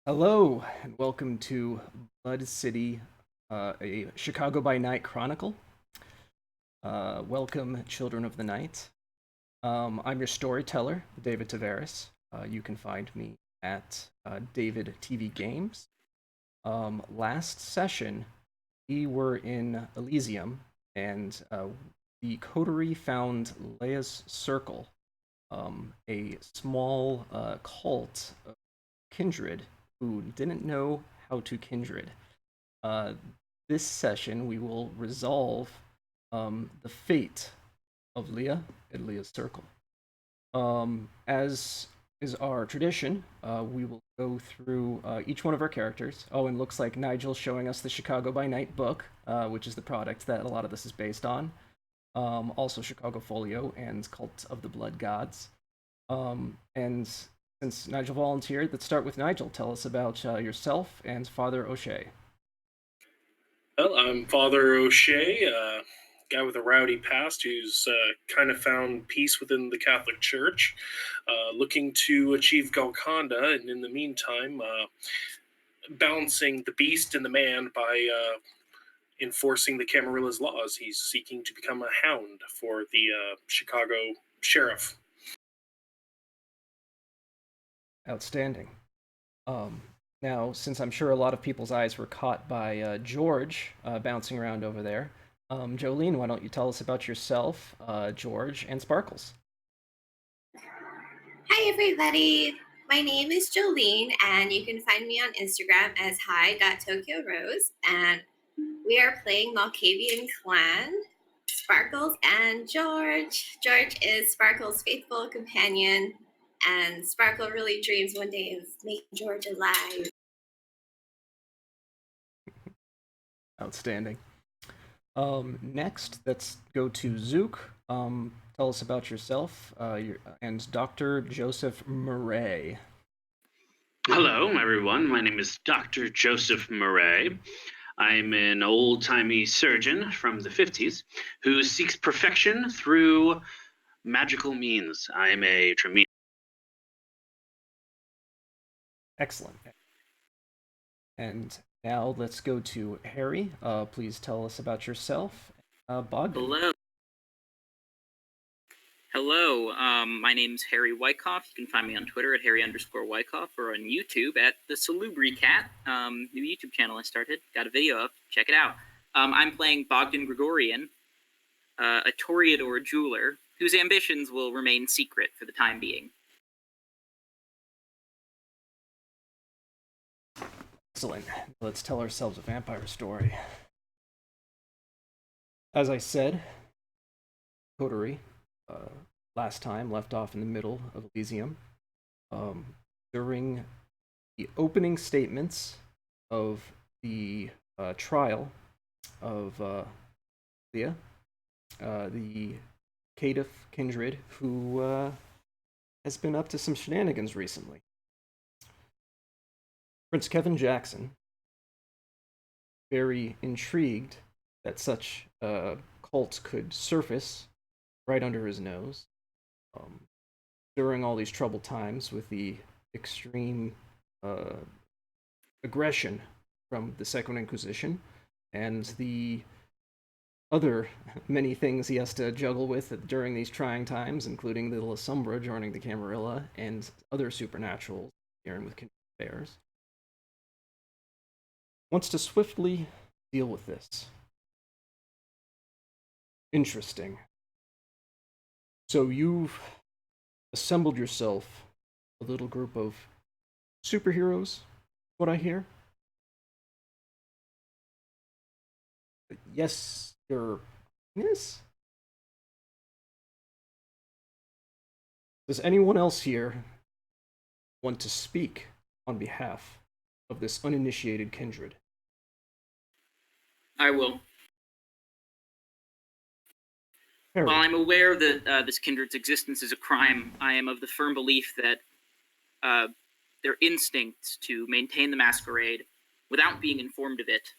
Hello, and welcome to Blood City, a Chicago by Night chronicle. Welcome, Children of the Night. I'm your storyteller, David Tavares. You can find me at David TV Games. Last session, we were in Elysium, and the coterie found Leia's Circle, a small cult of kindred who didn't know how to kindred. Uh, this session, we will resolve the fate of Leah and Leah's Circle. As is our tradition, we will go through each one of our characters. Oh, and looks like Nigel's showing us the Chicago by Night book, which is the product that a lot of this is based on. Also, Chicago Folio and Cult of the Blood Gods. And since Nigel volunteered, let's start with Nigel. Tell us about yourself and Father O'Shea. Well, I'm Father O'Shea, a guy with a rowdy past who's kind of found peace within the Catholic Church, looking to achieve Golconda, and in the meantime, balancing the beast and the man by enforcing the Camarilla's laws. He's seeking to become a hound for the Chicago sheriff. Outstanding. Now, since I'm sure a lot of people's eyes were caught by George bouncing around over there, Jolene, why don't you tell us about yourself, George, and Sparkles? Hi, everybody. My name is Jolene, and you can find me on Instagram as hi.tokyorose. And we are playing Malkavian Clan, Sparkles, and George. George is Sparkle's faithful companion, and Sparkle really dreams one day of making George alive. Outstanding. Next, let's go to Zook. Tell us about yourself and Dr. Joseph Murray. Hello, everyone. My name is Dr. Joseph Murray. I'm an old-timey surgeon from the 50s who seeks perfection through magical means. I'm a Tremere. Excellent. And now let's go to Harry. Please tell us about yourself. Bogdan. Hello, my name's Harry Wyckoff. You can find me on Twitter at Harry_Wyckoff or on YouTube at the Salubri Cat, new YouTube channel I started. Got a video up. Check it out. I'm playing Bogdan Gregorian, a Toreador jeweler whose ambitions will remain secret for the time being. Excellent. Let's tell ourselves a vampire story. As I said, coterie, last time left off in the middle of Elysium. During the opening statements of the trial of Leah, the Caitiff kindred, who has been up to some shenanigans recently. Prince Kevin Jackson, very intrigued that such a cult could surface right under his nose during all these troubled times with the extreme aggression from the Second Inquisition and the other many things he has to juggle with during these trying times, including the La Sombra joining the Camarilla and other supernaturals dealing with affairs. Wants to swiftly deal with this. Interesting. So you've assembled yourself a little group of superheroes, what I hear? Yes, Your Highness? Does anyone else here want to speak on behalf of this uninitiated kindred? I will. Harry. While I'm aware that this kindred's existence is a crime, I am of the firm belief that their instincts to maintain the Masquerade without being informed of it,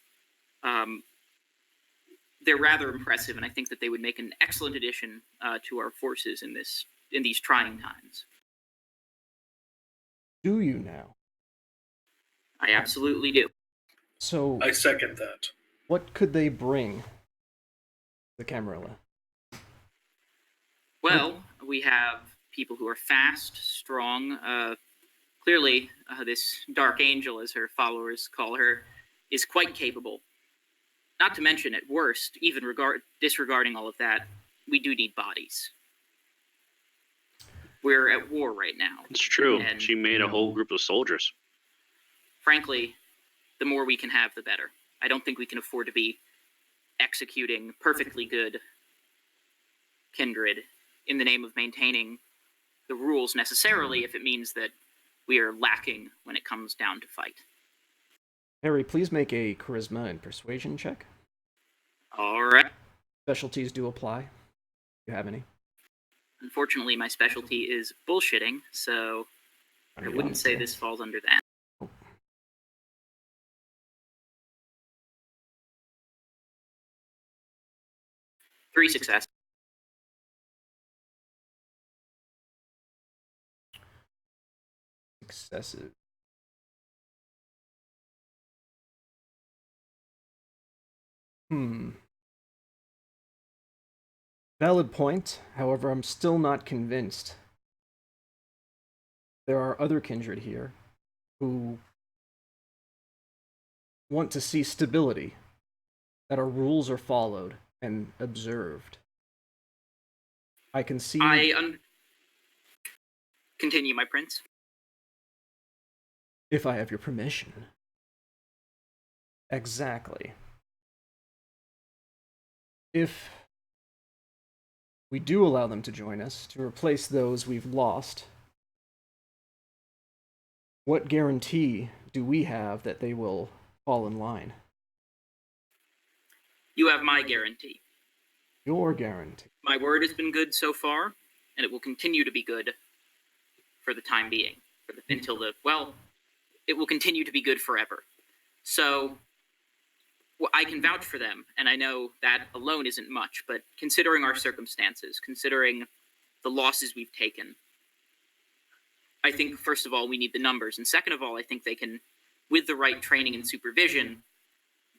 they're rather impressive, and I think that they would make an excellent addition to our forces in these trying times. Do you now? I absolutely do. So, I second that. what could they bring the Camarilla? Well, we have people who are fast, strong. Clearly, this Dark Angel, as her followers call her, is quite capable. Not to mention, at worst, even disregarding all of that, we do need bodies. We're at war right now. It's true. And, She made a whole group of soldiers. Frankly, the more we can have, the better. I don't think we can afford to be executing perfectly good kindred in the name of maintaining the rules necessarily if it means that we are lacking when it comes down to fight. Harry, please make a charisma and persuasion check. All right. Specialties do apply. Do you have any? Unfortunately, my specialty is bullshitting, so I wouldn't say this falls under that. Oh. Three success. Successes. Valid point. However, I'm still not convinced. There are other kindred here who want to see stability, that our rules are followed and observed. I can see... Continue, my prince. If I have your permission. Exactly. If we do allow them to join us, to replace those we've lost, what guarantee do we have that they will fall in line? You have my guarantee. Your guarantee. My word has been good so far, and it will continue to be good for the time being. It will continue to be good forever. So, I can vouch for them, and I know that alone isn't much, but considering our circumstances, considering the losses we've taken, I think, first of all, we need the numbers, and second of all, I think they can, with the right training and supervision,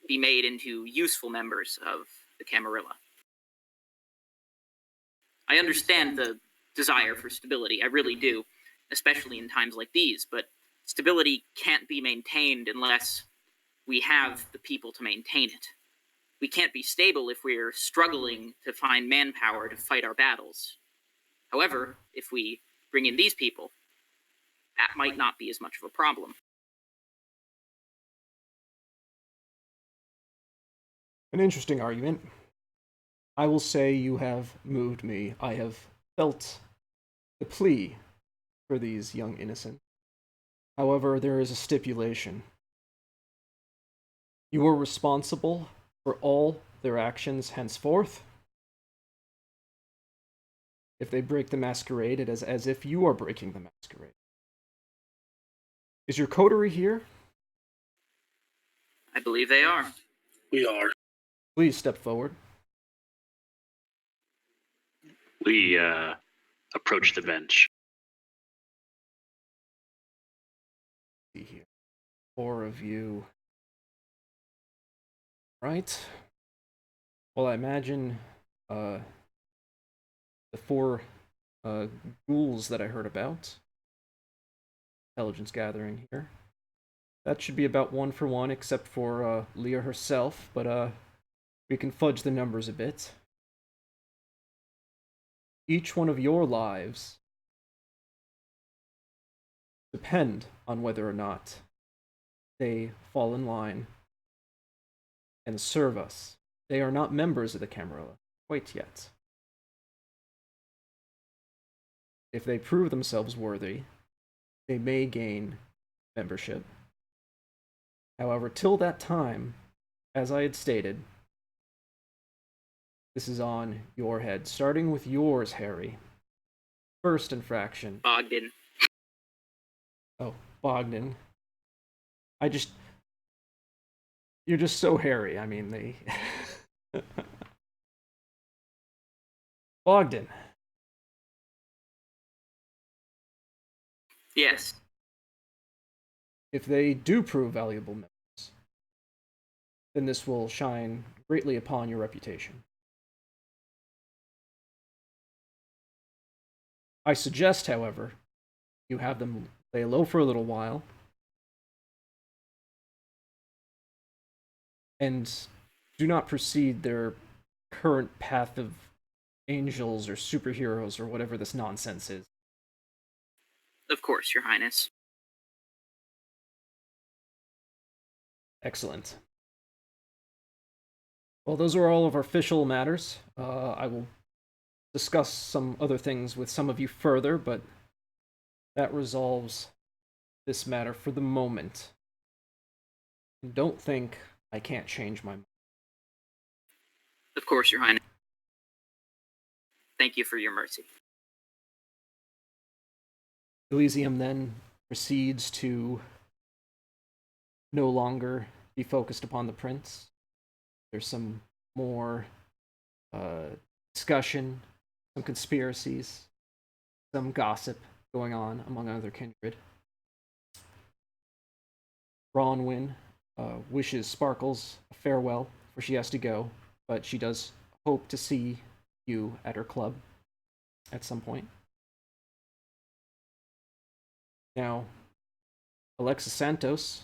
be made into useful members of the Camarilla. I understand the desire for stability, I really do, especially in times like these, but stability can't be maintained unless we have the people to maintain it. We can't be stable if we're struggling to find manpower to fight our battles. However, if we bring in these people, that might not be as much of a problem. An interesting argument. I will say you have moved me. I have felt the plea for these young innocents. However, there is a stipulation. You are responsible for all their actions henceforth. If they break the Masquerade, it is as if you are breaking the Masquerade. Is your coterie here? I believe they are. We are. Please step forward. We approach the bench. See here. 4 of you. Right. Well, I imagine the 4 ghouls that I heard about. Intelligence gathering here. That should be about 1 for 1, except for Leah herself, but we can fudge the numbers a bit. Each one of your lives depend on whether or not they fall in line and serve us. They are not members of the Camarilla quite yet. If they prove themselves worthy, they may gain membership. However, till that time, as I had stated, this is on your head. Starting with yours, Harry. First infraction. Bogdan. Oh, Bogdan. You're just so hairy. I mean, they... Bogdan. Yes. If they do prove valuable members, then this will shine greatly upon your reputation. I suggest, however, you have them lay low for a little while, and do not proceed their current path of angels or superheroes or whatever this nonsense is. Of course, Your Highness. Excellent. Well, those are all of our official matters. I will discuss some other things with some of you further, but that resolves this matter for the moment. And don't think I can't change my mind. Of course, Your Highness. Thank you for your mercy. Elysium then proceeds to no longer be focused upon the prince. There's some more discussion, some conspiracies, some gossip going on among other kindred. Bronwyn wishes Sparkles a farewell, for she has to go, but she does hope to see you at her club at some point. Now, Alexis Santos,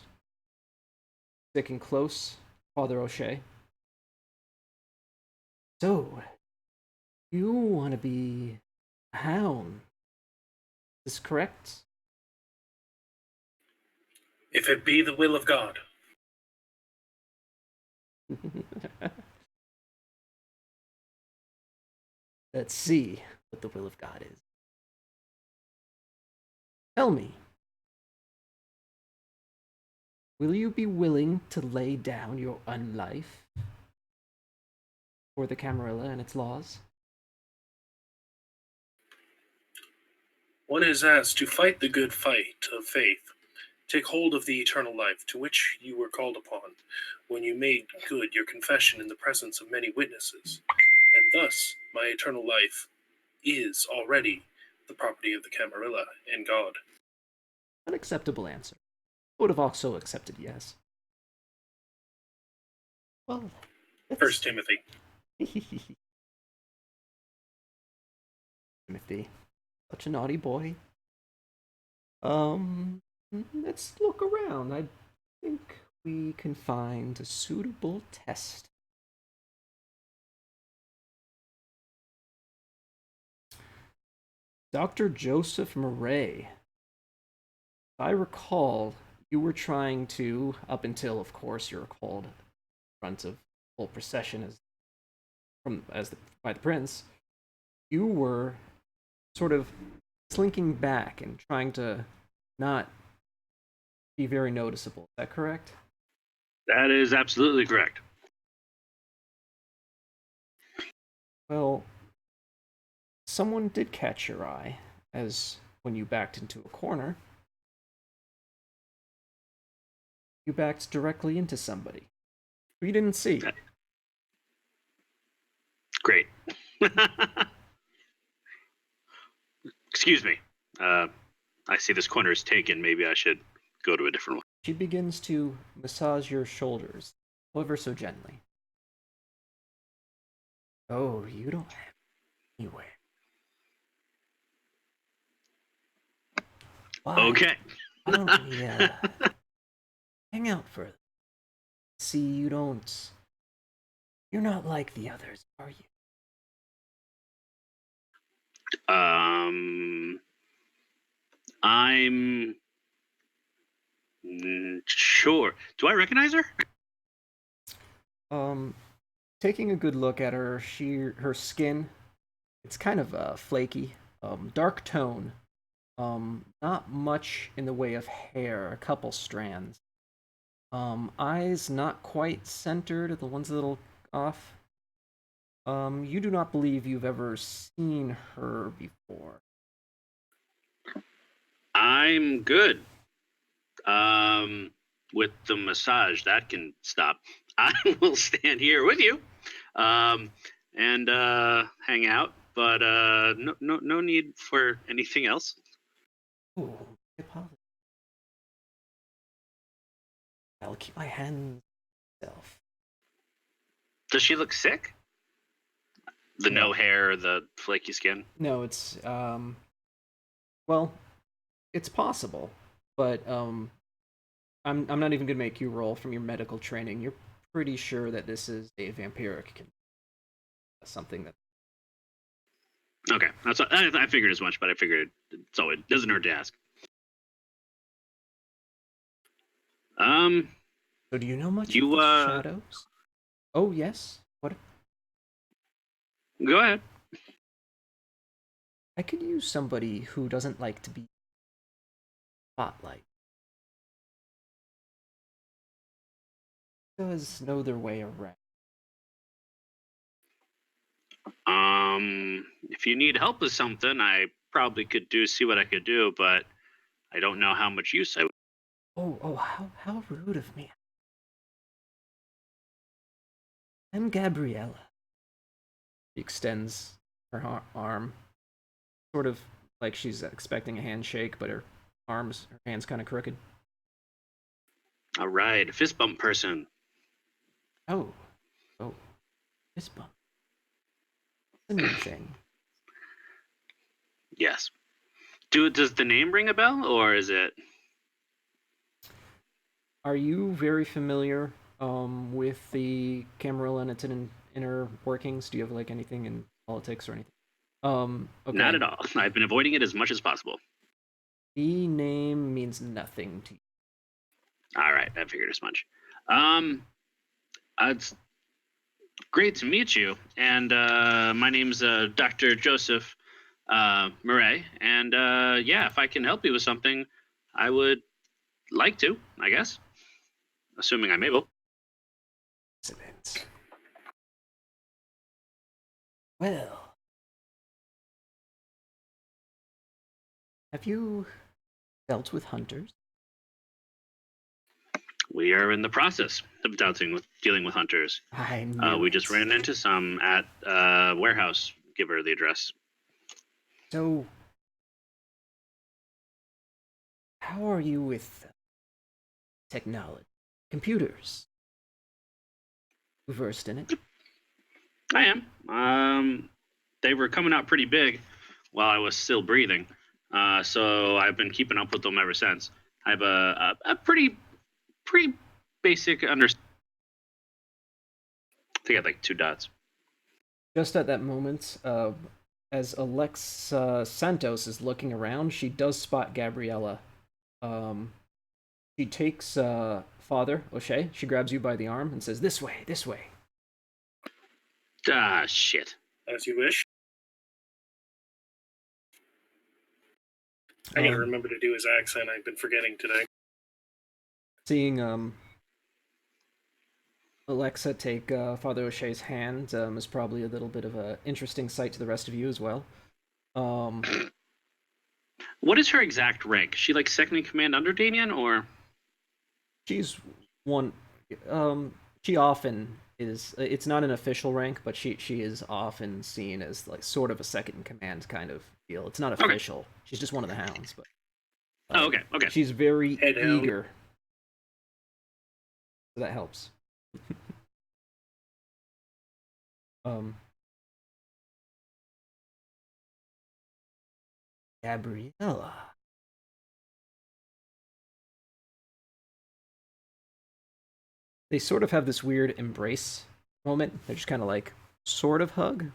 sticking close, Father O'Shea. So, you want to be a hound? Is this correct? If it be the will of God. Let's see what the will of God is. Tell me, will you be willing to lay down your unlife for the Camarilla and its laws? One is asked to fight the good fight of faith, take hold of the eternal life to which you were called upon when you made good your confession in the presence of many witnesses, and thus my eternal life is already the property of the Camarilla and God. An acceptable answer. I would have also accepted yes. Well, First Timothy. Timothy, such a naughty boy. Let's look around. I think we can find a suitable test. Dr. Joseph Murray. If I recall, you were trying to, up until, of course, you're called in front of the whole procession by the prince, you were sort of slinking back and trying to not be very noticeable. Is that correct? That is absolutely correct. Well, someone did catch your eye, as when you backed into a corner, you backed directly into somebody who you didn't see. Great. Excuse me. I see this corner is taken. Maybe I should go to a different one. She begins to massage your shoulders, ever so gently. Oh, you don't have anywhere. Why? Okay. Why don't we hang out further? See, you're not like the others, are you? I'm sure. Do I recognize her? Taking a good look at her, her skin, it's kind of flaky, dark tone. Not much in the way of hair, a couple strands. Eyes not quite centered, the ones a little off. You do not believe you've ever seen her before. I'm good. With the massage, that can stop. I will stand here with you, and hang out. But no need for anything else. Oh, I apologize. I'll keep my hands to myself. Does she look sick? The no hair, the flaky skin? No, it's well, it's possible, but I'm not even gonna make you roll from your medical training. You're pretty sure that this is a vampiric something that. Okay, I figured as much, but I figured it doesn't hurt to ask. So do you know much of the shadows? Oh yes. What? Go ahead. I could use somebody who doesn't like to be spotlight. Does know their way around. If you need help with something, I probably could see what I could do, but I don't know how much use I would. Oh, how rude of me. I'm Gabriella. She extends her arm, sort of like she's expecting a handshake, but her hand's kind of crooked. All right, fist bump person. Oh, fist bump. A new thing. Yes. Does the name ring a bell, or is it? Are you very familiar with the Camarilla and its inner workings? Do you have like anything in politics or anything? Okay. Not at all. I've been avoiding it as much as possible. The name means nothing to you. All right, I figured as much. It's great to meet you, and my name's Dr. Joseph Murray, and yeah, if I can help you with something, I would like to, I guess, assuming I'm able. Excellent. Well, have you dealt with hunters? We are in the process of dealing with hunters. I knew we it. just ran into some at warehouse. Give her the address. So, how are you with technology? Computers? You versed in it? I am. They were coming out pretty big while I was still breathing. So I've been keeping up with them ever since. I have a pretty basic understanding. I think I have like 2 dots. Just at that moment, as Alexa Santos is looking around, she does spot Gabriella. She takes Father O'Shea, she grabs you by the arm and says, "This way, this way." Ah, shit. As you wish. I gotta remember to do his accent. I've been forgetting today. Seeing Alexa take Father O'Shea's hand is probably a little bit of an interesting sight to the rest of you as well. What is her exact rank? Is she like second in command under Damien, or? She's one. She often is. It's not an official rank, but she is often seen as like sort of a second in command kind of deal. It's not official. Okay. She's just one of the hounds, but. Okay. She's very eager. So that helps. Gabriella. They sort of have this weird embrace moment. They're just kind of like sort of hug,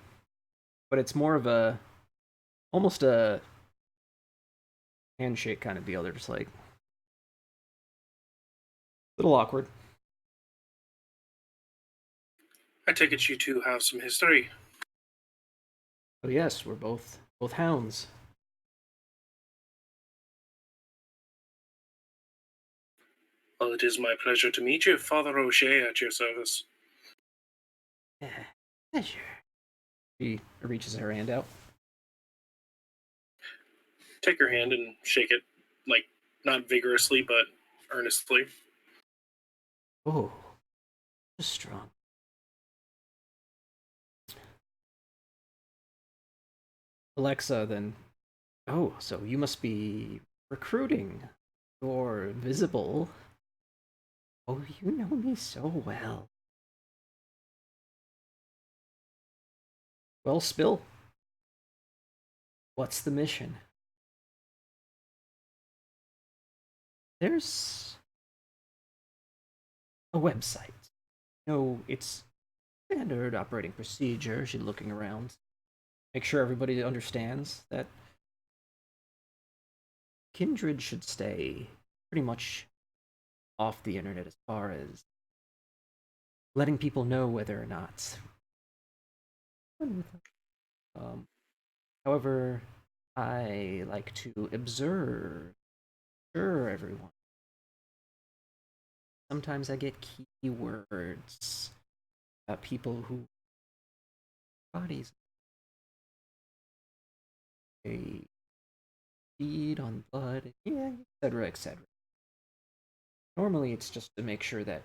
but it's more of almost a handshake kind of deal. They're just like a little awkward. I take it you two have some history. Oh yes, we're both hounds. Well, it is my pleasure to meet you, Father O'Shea, at your service. Yeah, pleasure. She reaches her hand out. Take her hand and shake it, like, not vigorously, but earnestly. Oh, strong. Alexa then, oh, so you must be recruiting. You're visible. Oh, you know me so well. Well, Spill, what's the mission? There's a website. No, it's standard operating procedure. She's looking around. Make sure everybody understands that Kindred should stay pretty much off the internet as far as letting people know whether or not. However, I like to observe, sure, everyone. Sometimes I get keywords about people who bodies they feed on blood, yeah, etc., etc. Normally, it's just to make sure that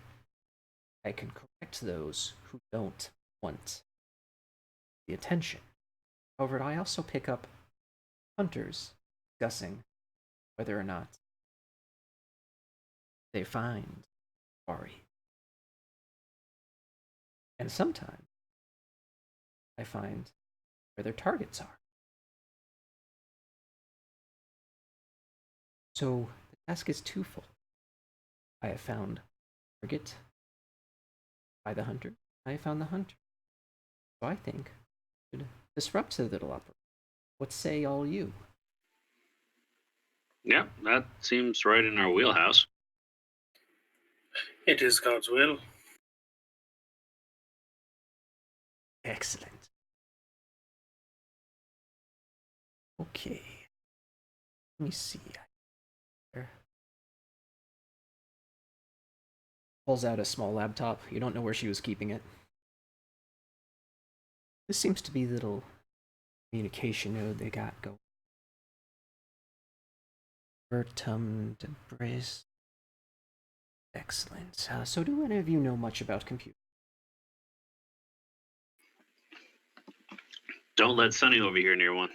I can correct those who don't want the attention. However, I also pick up hunters discussing whether or not they find quarry. And sometimes I find where their targets are. So the task is twofold. I have found target by the hunter. I have found the hunter. So I think we should disrupt the little operation. What say all you? Yeah, that seems right in our wheelhouse. It is God's will. Excellent. Okay. Let me see. There. Pulls out a small laptop. You don't know where she was keeping it. This seems to be the little communication node they got going. Vertum debris. Excellent. So do any of you know much about computers? Don't let Sonny over here near one.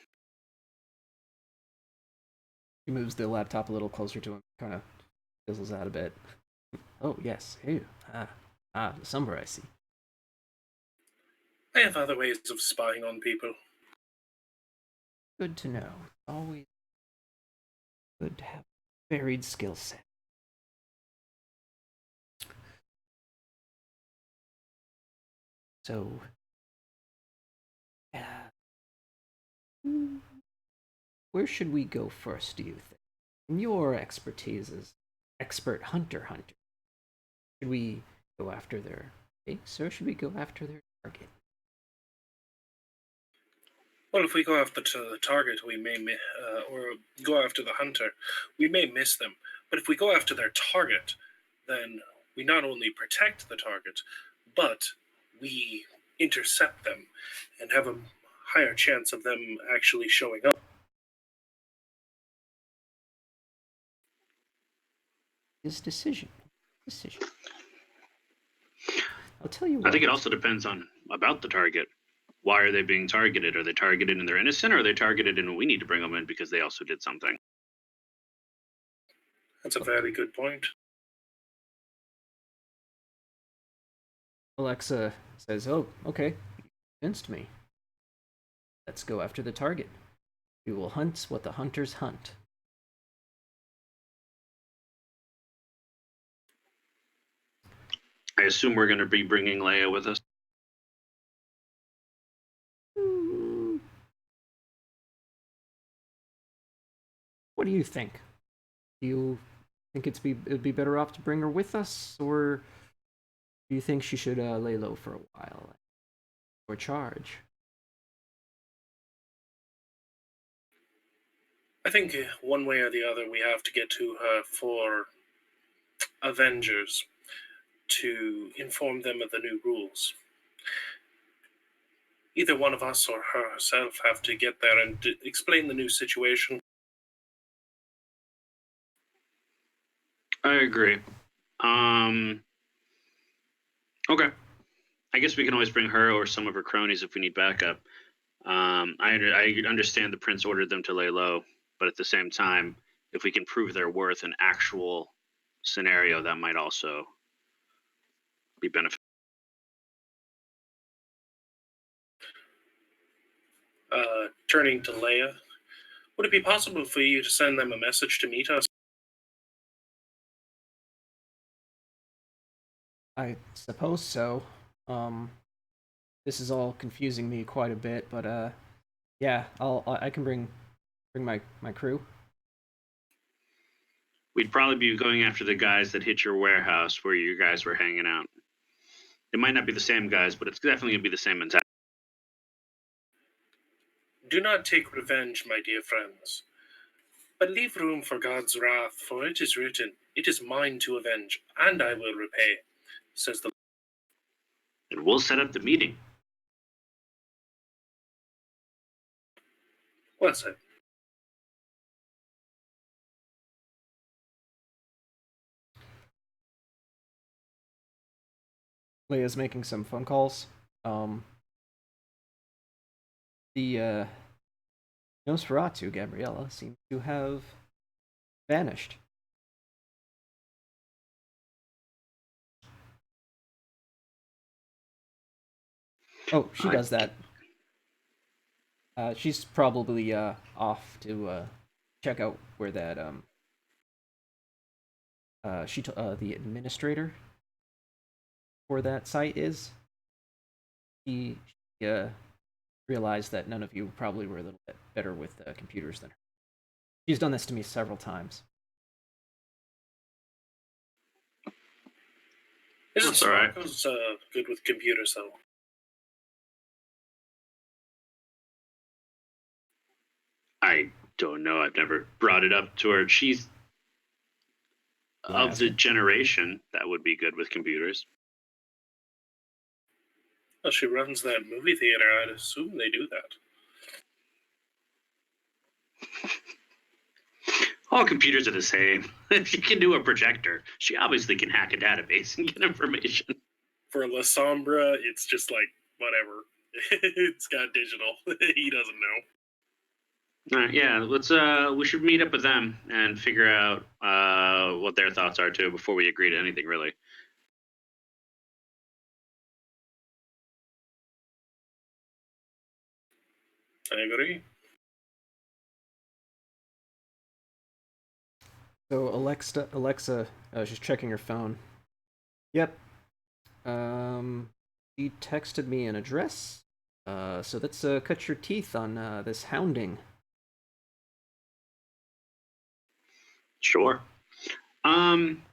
He moves the laptop a little closer to him, kind of fizzles out a bit. Oh, yes. Ew. The somber, I see. I have other ways of spying on people. Good to know. Always good to have a varied skill set. So, where should we go first, do you think? In your expertise as expert hunter, should we go after their base, or should we go after their target? Well, if we go after the target, we may, or go after the hunter, we may miss them. But if we go after their target, then we not only protect the target, but we intercept them and have a higher chance of them actually showing up. His decision. I'll tell you what. I think it also depends on about the target. Why are they being targeted? Are they targeted and they're innocent, or are they targeted and we need to bring them in because they also did something? That's a very good point. Alexa says, "Oh, okay, you convinced me. Let's go after the target. We will hunt what the hunters hunt." I assume we're going to be bringing Leia with us. What do you think? Do you think it'd be better off to bring her with us, or do you think she should lay low for a while or charge? I think one way or the other, we have to get to her for Avengers to inform them of the new rules. Either one of us or her herself have to get there and explain the new situation. I agree. Okay. I guess we can always bring her or some of her cronies if we need backup. I understand the prince ordered them to lay low, but at the same time, if we can prove their worth in actual scenario, that might also be beneficial. Turning to Leia, would it be possible for you to send them a message to meet us? I suppose so. This is all confusing me quite a bit, but yeah, I can bring my crew. We'd probably be going after the guys that hit your warehouse where you guys were hanging out. It might not be the same guys, but it's definitely going to be the same mentality. Do not take revenge, my dear friends, but leave room for God's wrath, for it is written, "It is mine to avenge, and I will repay," says the... And we'll set up the meeting. Well said. Leia's making some phone calls. The Nosferatu, Gabriella, seems to have vanished. Oh, she does that. She's probably off to check out where that the administrator for that site is. She realized that none of you probably were a little bit better with computers than her. She's done this to me several times. Isn't That's all right. Sparkles good with computers, though? I don't know. I've never brought it up to her. She's of the generation that would be good with computers. Well, she runs that movie theater. I'd assume they do that. All computers are the same. If she can do a projector, she obviously can hack a database and get information. For La Sombra, it's just like, whatever. It's got digital. He doesn't know. All right, yeah, let's we should meet up with them and figure out what their thoughts are too before we agree to anything, really. I agree. So Alexa, she's checking her phone. Yep. She texted me an address. So let's cut your teeth on this hounding. Sure.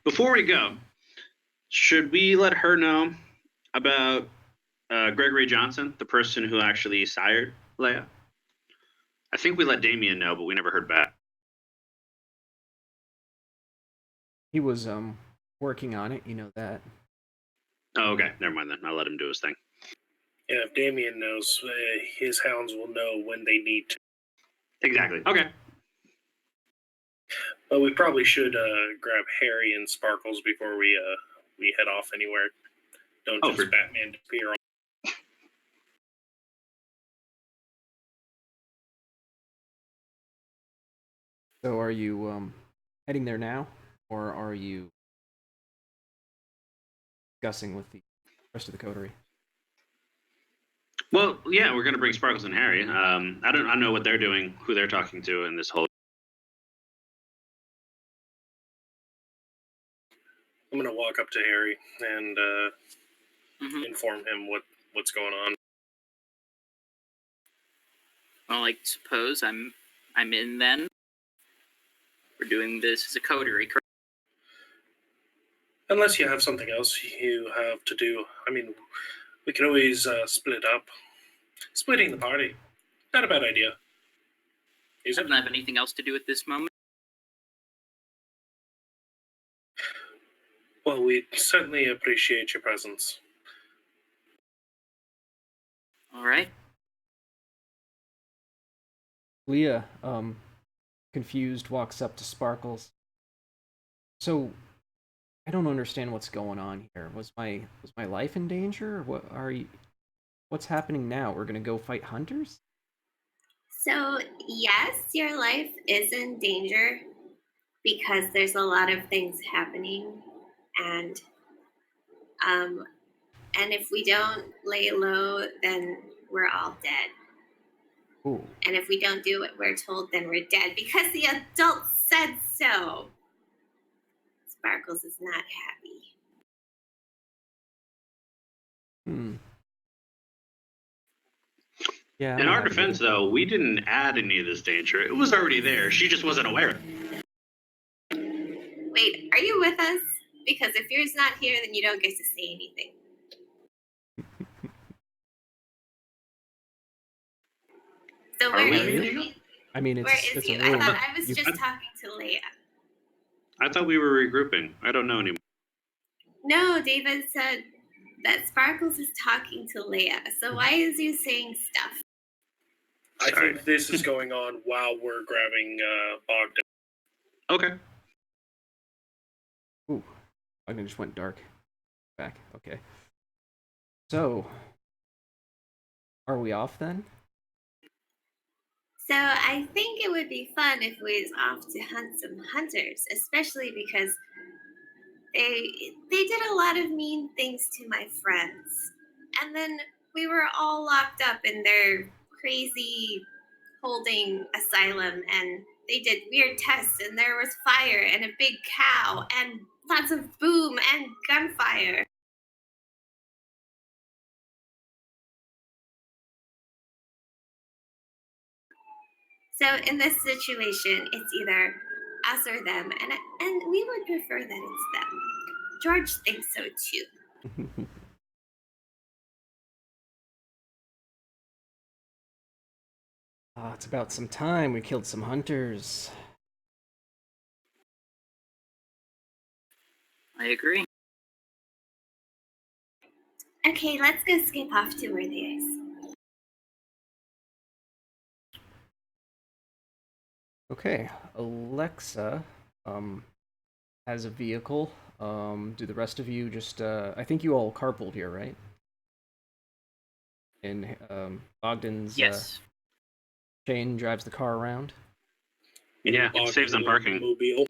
Before we go, should we let her know about Gregory Johnson, the person who actually sired Leia? I think we let Damien know, but we never heard back. He was working on it, you know that. Oh, okay. Never mind then. I'll let him do his thing. Yeah, if Damien knows, his hounds will know when they need to. Exactly. Okay. But we probably should grab Harry and Sparkles before we head off anywhere. Don't just Batman disappear. So are you heading there now, or are you discussing with the rest of the coterie? Well, yeah, we're gonna bring Sparkles and Harry. I don't know what they're doing, who they're talking to in this whole. I'm gonna walk up to Harry and inform him what's going on. Well, I suppose I'm in then. We're doing this as a coterie, correct? Unless you have something else you have to do. I mean, we can always split up. Splitting the party. Not a bad idea. Is I it? don't have anything else to do at this moment. Well, we certainly appreciate your presence. All right. Leah, confused, walks up to Sparkles. So, I don't understand what's going on here. Was my life in danger? What's happening now? We're gonna go fight hunters? So, yes, your life is in danger because there's a lot of things happening. And And if we don't lay low, then we're all dead. Ooh. And if we don't do what we're told, then we're dead because the adults said so. Sparkles is not happy. Yeah. In our defense, though, we didn't add any of this danger. It was already there. She just wasn't aware of it. Wait, are you with us? Because if you're not here, then you don't get to say anything. So where is he? I mean, Where is it's you? a room. I thought I was just talking to Leia. I thought we were regrouping. I don't know anymore. No, David said that Sparkles is talking to Leia. So why is you saying stuff? I think this is going on while we're grabbing Bogdan. Okay. Ooh, Bogdan just went dark. Back. Okay. So, are we off then? So I think it would be fun if we was off to hunt some hunters, especially because they did a lot of mean things to my friends. And then we were all locked up in their crazy holding asylum, and they did weird tests, and there was fire and a big cow and lots of boom and gunfire. So in this situation, it's either us or them, and we would prefer that it's them. George thinks so too. It's about some time. We killed some hunters. I agree. Okay, let's go skip off to where there is. Okay, Alexa has a vehicle. Do the rest of you just I think you all carpooled here, right? And Bogdan's Yes. Shane drives the car around. Yeah, it saves on parking. Mobile.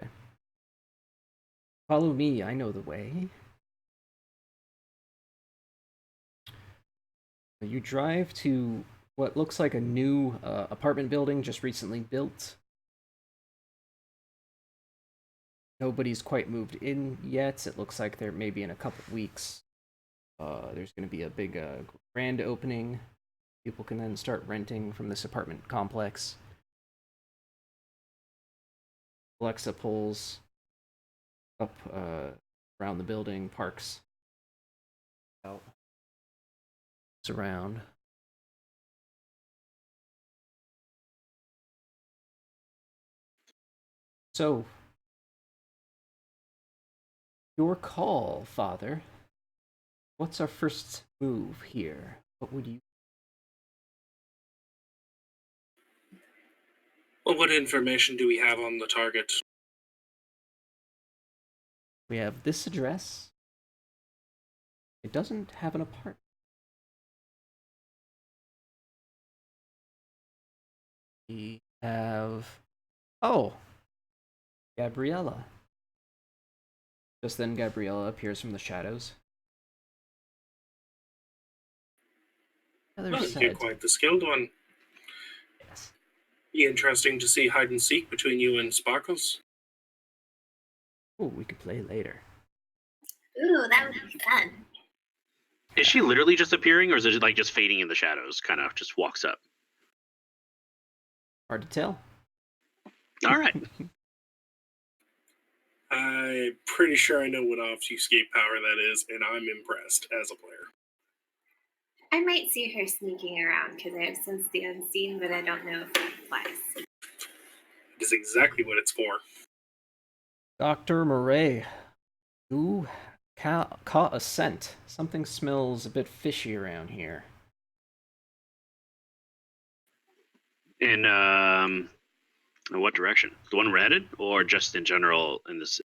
Okay. Follow me, I know the way. You drive to what looks like a new apartment building just recently built. Nobody's quite moved in yet. It looks like they're maybe in a couple weeks. There's going to be a big grand opening. People can then start renting from this apartment complex. Alexa pulls up around the building, parks out. It's around. So, your call, Father. What's our first move here? What would you... Well, what information do we have on the target? We have this address. It doesn't have an apartment. We have... Oh! Gabriella. Just then Gabriella appears from the shadows. Well, you're quite the skilled one. Yes. Be interesting to see hide and seek between you and Sparkles. Oh, we could play later. Ooh, that would be fun. Is she literally just appearing, or is it like just fading in the shadows? Kind of just walks up. Hard to tell. All right. I'm pretty sure I know what obfuscate power that is, and I'm impressed as a player. I might see her sneaking around because I have sensed the unseen, but I don't know if it applies. It is exactly what it's for. Dr. Murray, you caught a scent. Something smells a bit fishy around here. In what direction? The one we're headed, or just in general in this?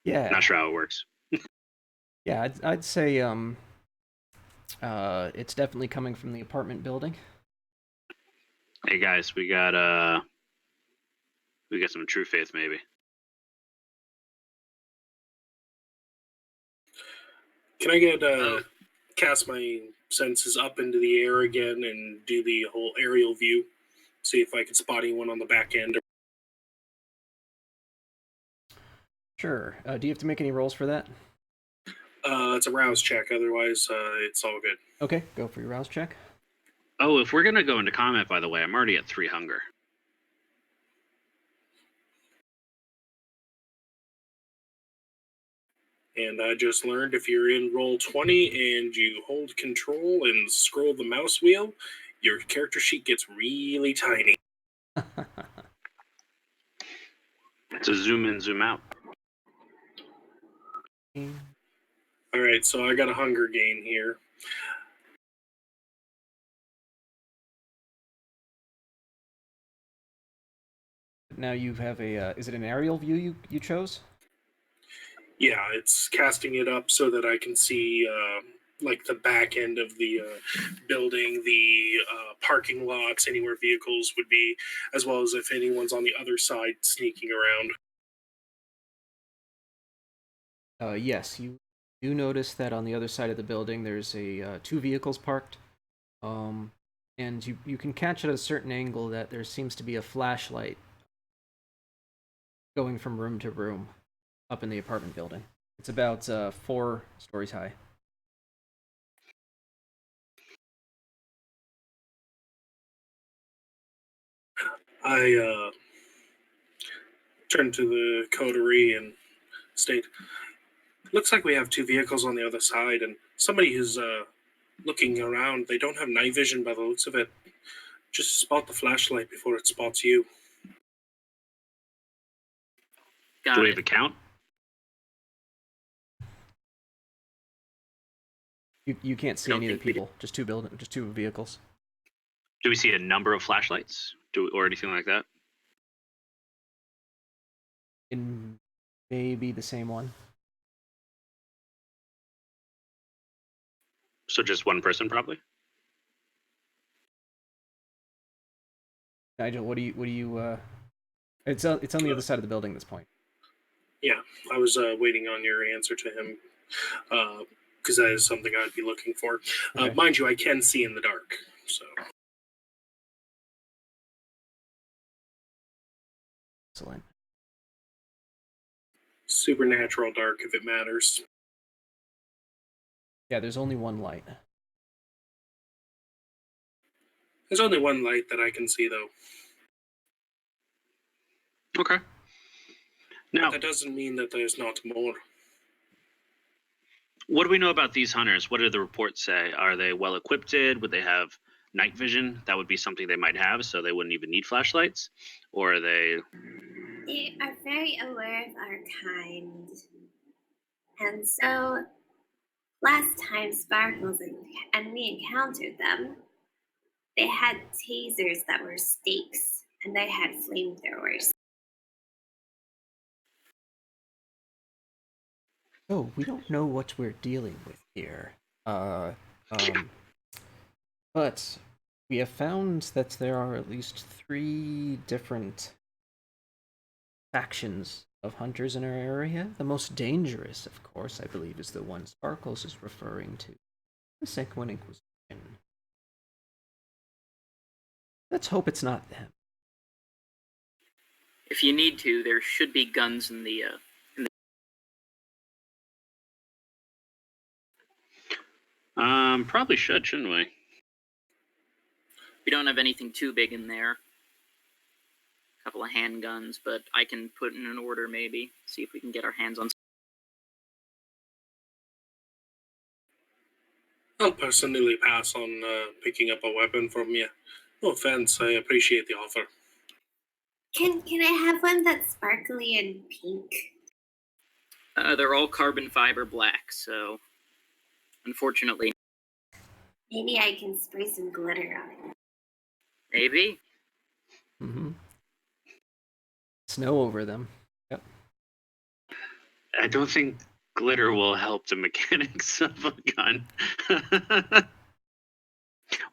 Yeah. Not sure how it works. Yeah, I'd say it's definitely coming from the apartment building. Hey guys, we got some true faith maybe. Can I get cast my senses up into the air again and do the whole aerial view? See if I can spot anyone on the back end. Sure. Do you have to make any rolls for that? It's a rouse check. Otherwise, it's all good. Okay, go for your rouse check. Oh, if we're gonna go into combat, by the way, I'm already at 3 hunger. And I just learned if you're in roll 20 and you hold control and scroll the mouse wheel, your character sheet gets really tiny. It's a zoom in, zoom out. All right, so I got a hunger gain here. Now you have a, is it an aerial view you chose? Yeah, it's casting it up so that I can see like the back end of the building, the parking lots, anywhere vehicles would be, as well as if anyone's on the other side sneaking around. Yes, you do notice that on the other side of the building there's a 2 vehicles parked. And you can catch at a certain angle that there seems to be a flashlight going from room to room up in the apartment building. It's about 4 stories high. I turn to the coterie and state, looks like we have 2 vehicles on the other side, and somebody who's looking around, they don't have night vision by the looks of it. Just spot the flashlight before it spots you. Do we have a count? You can't see any of the people. Just 2 vehicles. Do we see a number of flashlights? Or anything like that? In maybe the same one. So just one person, probably? Nigel, what do you it's on the other side of the building at this point. Yeah, I was waiting on your answer to him, because that is something I'd be looking for. Okay. Mind you, I can see in the dark, so. Excellent. Supernatural dark, if it matters. Yeah, there's only one light. There's only one light that I can see, though. Okay. Now, But that doesn't mean that there's not more. what do we know about these hunters? What do the reports say? Are they well equipped? Would they have night vision? That would be something they might have, so they wouldn't even need flashlights? Or are they... They are very aware of our kind. And so, last time Sparkles and we encountered them, they had tasers that were stakes, and they had flamethrowers. Oh, we don't know what we're dealing with here. But we have found that there are at least 3 different factions of hunters in our area. The most dangerous, of course, I believe, is the one Sparkles is referring to. The Second Inquisition. Let's hope it's not them. If you need to, there should be guns in the Probably shouldn't we? We don't have anything too big in there. A couple of handguns, but I can put in an order maybe. See if we can get our hands on. I'll personally pass on picking up a weapon from you. No offense, I appreciate the offer. Can I have one that's sparkly and pink? They're all carbon fiber black, so unfortunately. Maybe I can spray some glitter on it. Maybe. Mm-hmm. Snow over them. Yep. I don't think glitter will help the mechanics of a gun.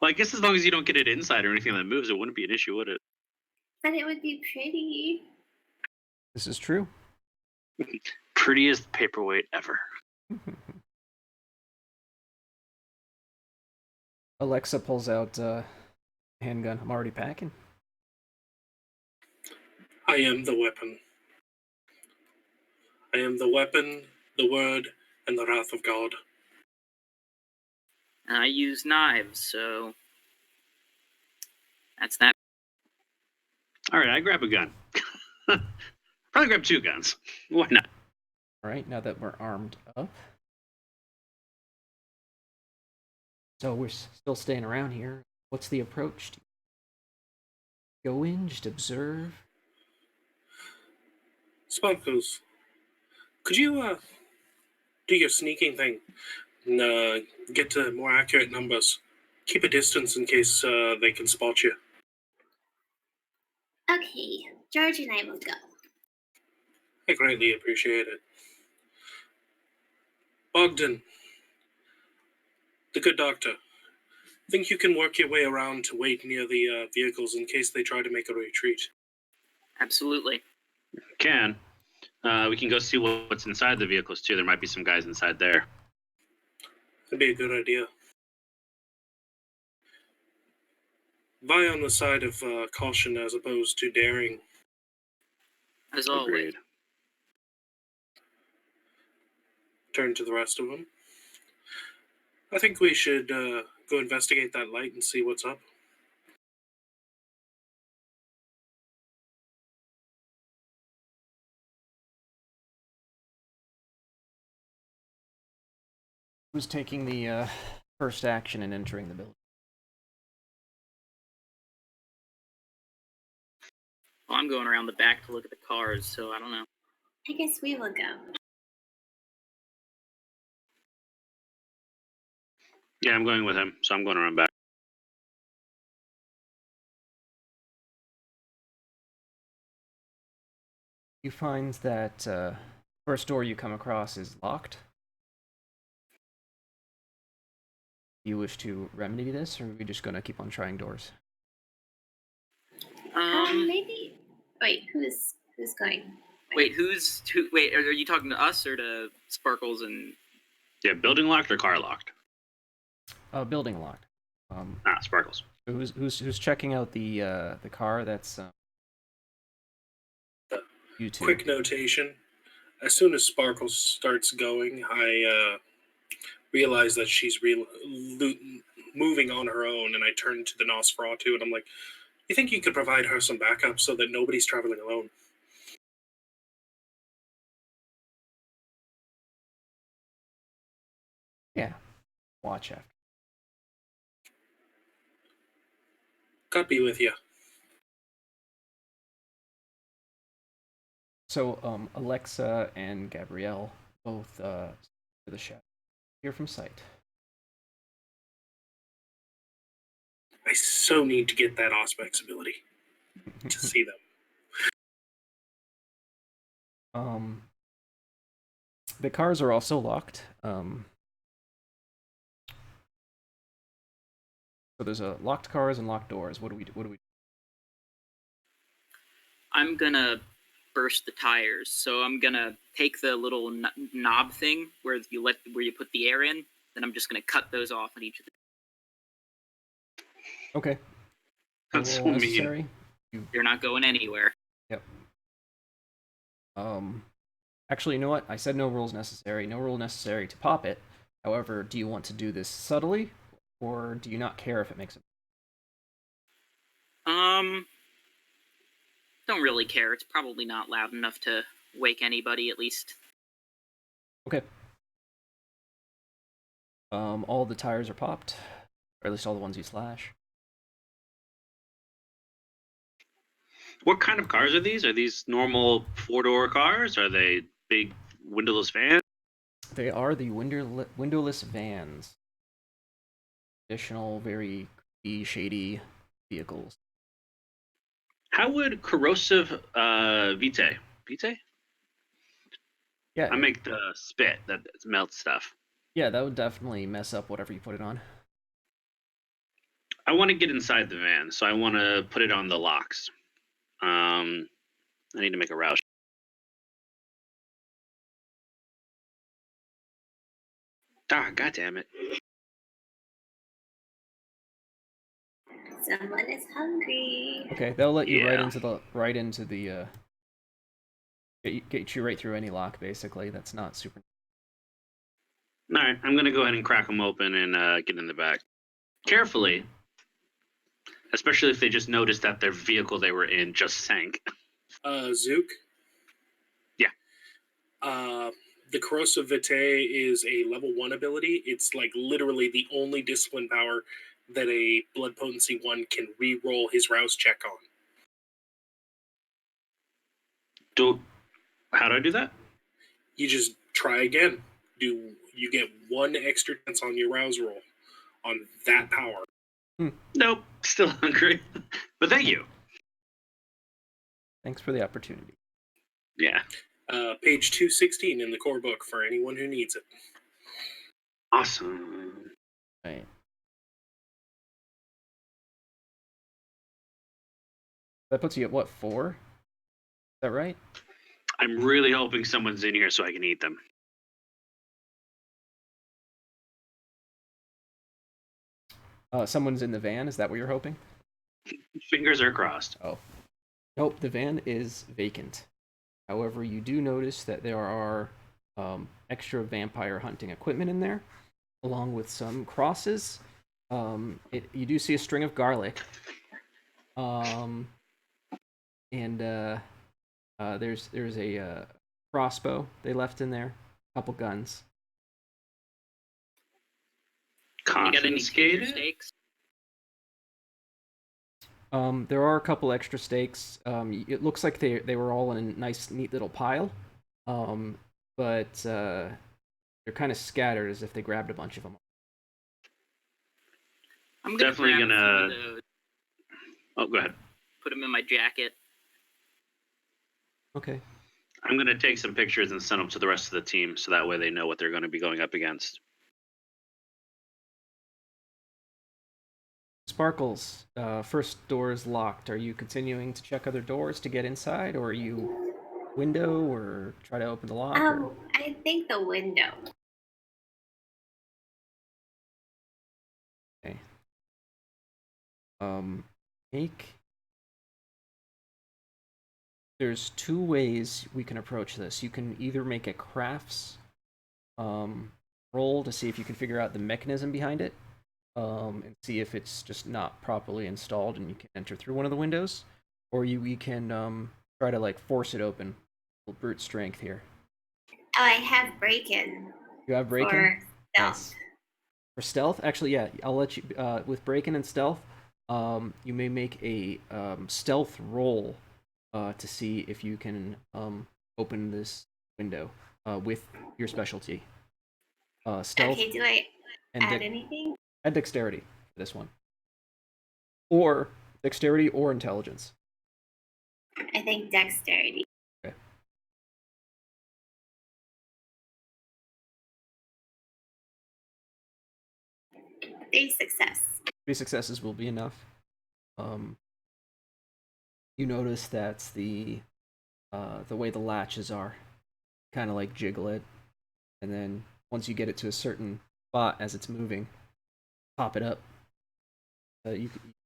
Well, I guess as long as you don't get it inside or anything that moves, it wouldn't be an issue, would it? But it would be pretty. This is true. Prettiest paperweight ever. Alexa pulls out handgun. I'm already packing. I am the weapon. I am the weapon, the word, and the wrath of God. And I use knives, so that's that. All right, I grab a gun. Probably grab 2 guns. Why not? All right, now that we're armed up. So we're still staying around here. What's the approach? Go in, just observe. Sparkles, could you do your sneaking thing and get to more accurate numbers? Keep a distance in case they can spot you. Okay, George and I will go. I greatly appreciate it. Ogden, the good doctor, think you can work your way around to wait near the vehicles in case they try to make a retreat? Absolutely. Can. We can go see what's inside the vehicles, too. There might be some guys inside there. That'd be a good idea. Vie on the side of caution as opposed to daring. As always. Agreed. Turn to the rest of them. I think we should go investigate that light and see what's up. Who's taking the first action and entering the building? Well, I'm going around the back to look at the cars, so I don't know. I guess we will go. Yeah, I'm going with him, so I'm going around back. You find that first door you come across is locked. Do you wish to remedy this, or are we just gonna keep on trying doors? Maybe. Wait, who's going? Wait, wait, are you talking to us or to Sparkles and? Yeah, building locked or car locked? Building locked. Sparkles. Who's checking out the car? That's you two. Quick notation. As soon as Sparkles starts going, I realize that she's moving on her own, and I turn to the Nosferatu, and I'm like, you think you could provide her some backup so that nobody's traveling alone? Yeah. Watch after. God be with you. So, Alexa and Gabrielle both to the shadow. Here from sight. I so need to get that Auspex ability to see them. The cars are also locked. So there's locked cars and locked doors. What do we do? I'm gonna burst the tires, so I'm gonna take the little knob thing where you put the air in. Then I'm just gonna cut those off on each of the. Okay. That's so necessary. You're not going anywhere. Yep. Actually, you know what? I said no rules necessary. No rule necessary to pop it. However, do you want to do this subtly, or do you not care if it makes it? Don't really care. It's probably not loud enough to wake anybody, at least. Okay. All the tires are popped, or at least all the ones you slash. What kind of cars are these? Are these normal 4-door cars? Are they big windowless vans? They are the windowless vans. Additional, very creepy, shady vehicles. How would corrosive vitae? Yeah. I make the spit that melts stuff. Yeah, that would definitely mess up whatever you put it on. I want to get inside the van, so I want to put it on the locks. I need to make a route. God damn it. Someone is hungry. Okay, they'll let you right Yeah. into the get you right through any lock. Basically, that's not super. All right, I'm gonna go ahead and crack them open and get in the back carefully, especially if they just noticed that their vehicle they were in just sank. Zook? Yeah. The Corrosive Vitae is a level 1 ability. It's like literally the only discipline power that a Blood Potency 1 can re-roll his rouse check on. How do I do that? You just try again. You get 1 extra chance on your rouse roll on that power. Nope, still hungry. But thank you. Thanks for the opportunity. Yeah. Page 216 in the core book for anyone who needs it. Awesome. Right. That puts you at what, 4? Is that right? I'm really hoping someone's in here so I can eat them. Someone's in the van. Is that what you're hoping? Fingers are crossed. Oh. Nope, the van is vacant. However, you do notice that there are extra vampire hunting equipment in there, along with some crosses. You do see a string of garlic. And there's a crossbow they left in there, a couple guns. You got any Confiscated? stakes? There are a couple extra stakes. It looks like they were all in a nice, neat little pile. But they're kind of scattered as if they grabbed a bunch of them. I'm gonna Definitely grab gonna- some of those, Oh, go ahead. put them in my jacket. Okay. I'm going to take some pictures and send them to the rest of the team so that way they know what they're going to be going up against. Sparkles, first door is locked. Are you continuing to check other doors to get inside, or are you window, or try to open the lock? Or... I think the window. Okay. Make. There's 2 ways we can approach this. You can either make a crafts roll to see if you can figure out the mechanism behind it, and see if it's just not properly installed and you can enter through one of the windows, or we can try to like force it open. Brute strength here. Oh, I have break-in. You have break-in? For stealth. Nice. For stealth, actually, yeah, I'll let you. With break-in and stealth, you may make a stealth roll to see if you can open this window with your specialty. Stealth. Okay, do I and add anything? Add dexterity for this one, or dexterity or intelligence. I think dexterity. Okay. 3 success. 3 successes will be enough. You notice that the way the latches are, kind of like jiggle it, and then once you get it to a certain spot as it's moving, pop it up.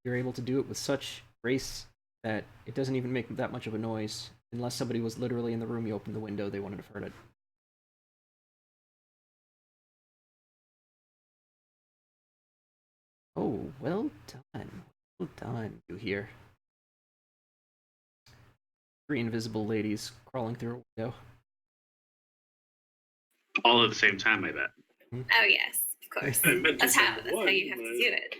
You're able to do it with such grace that it doesn't even make that much of a noise. Unless somebody was literally in the room, you opened the window, they wouldn't have heard it. Oh, well done. Well done, you hear. 3 invisible ladies crawling through a window. All at the same time, I bet. Oh yes, of course. I meant to That's say how one, you have to but- do it.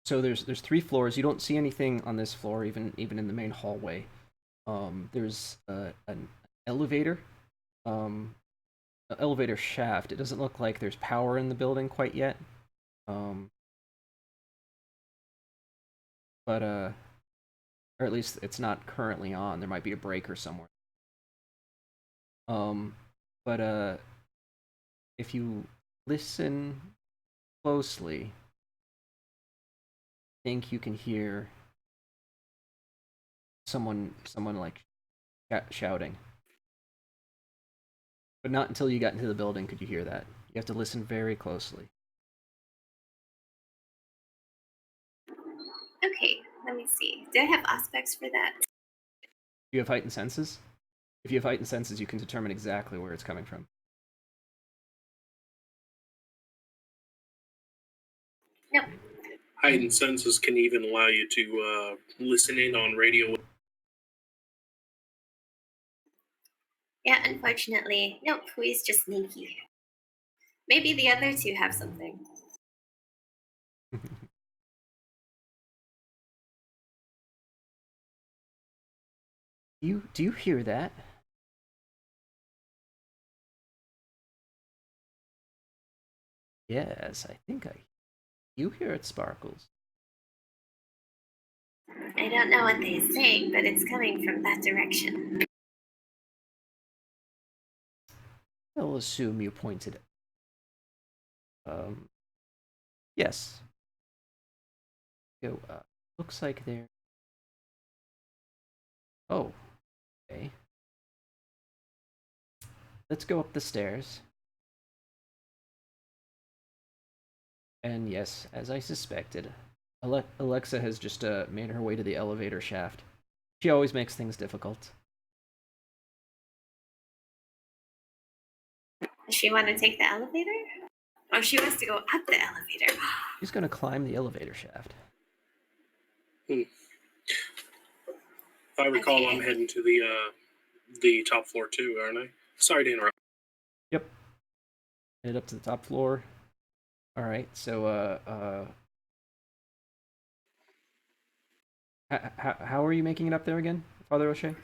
So there's 3 floors. You don't see anything on this floor, even in the main hallway. There's an elevator, an elevator shaft. It doesn't look like there's power in the building quite yet. But or at least it's not currently on. There might be a breaker somewhere. But if you listen closely, I think you can hear someone like shouting. But not until you got into the building could you hear that. You have to listen very closely. Okay, let me see. Do I have aspects for that? Do you have heightened senses? If you have heightened senses, you can determine exactly where it's coming from. No. Heightened senses can even allow you to listen in on radio. Yeah, unfortunately. Nope, he's just sneaky. Maybe the other two have something. Do you hear that? Yes, I think you hear it, Sparkles. I don't know what they say, but it's coming from that direction. I'll assume you pointed. Yes. Go. Looks like they're. Oh. Okay. Let's go up the stairs. And yes, as I suspected, Alexa has just made her way to the elevator shaft. She always makes things difficult. Does she want to take the elevator? Oh, she wants to go up the elevator. She's gonna climb the elevator shaft. If I recall, Okay. I'm heading to the top floor too, aren't I? Sorry to interrupt. Yep. Head up to the top floor. All right. So how are you making it up there again, Father O'Shea?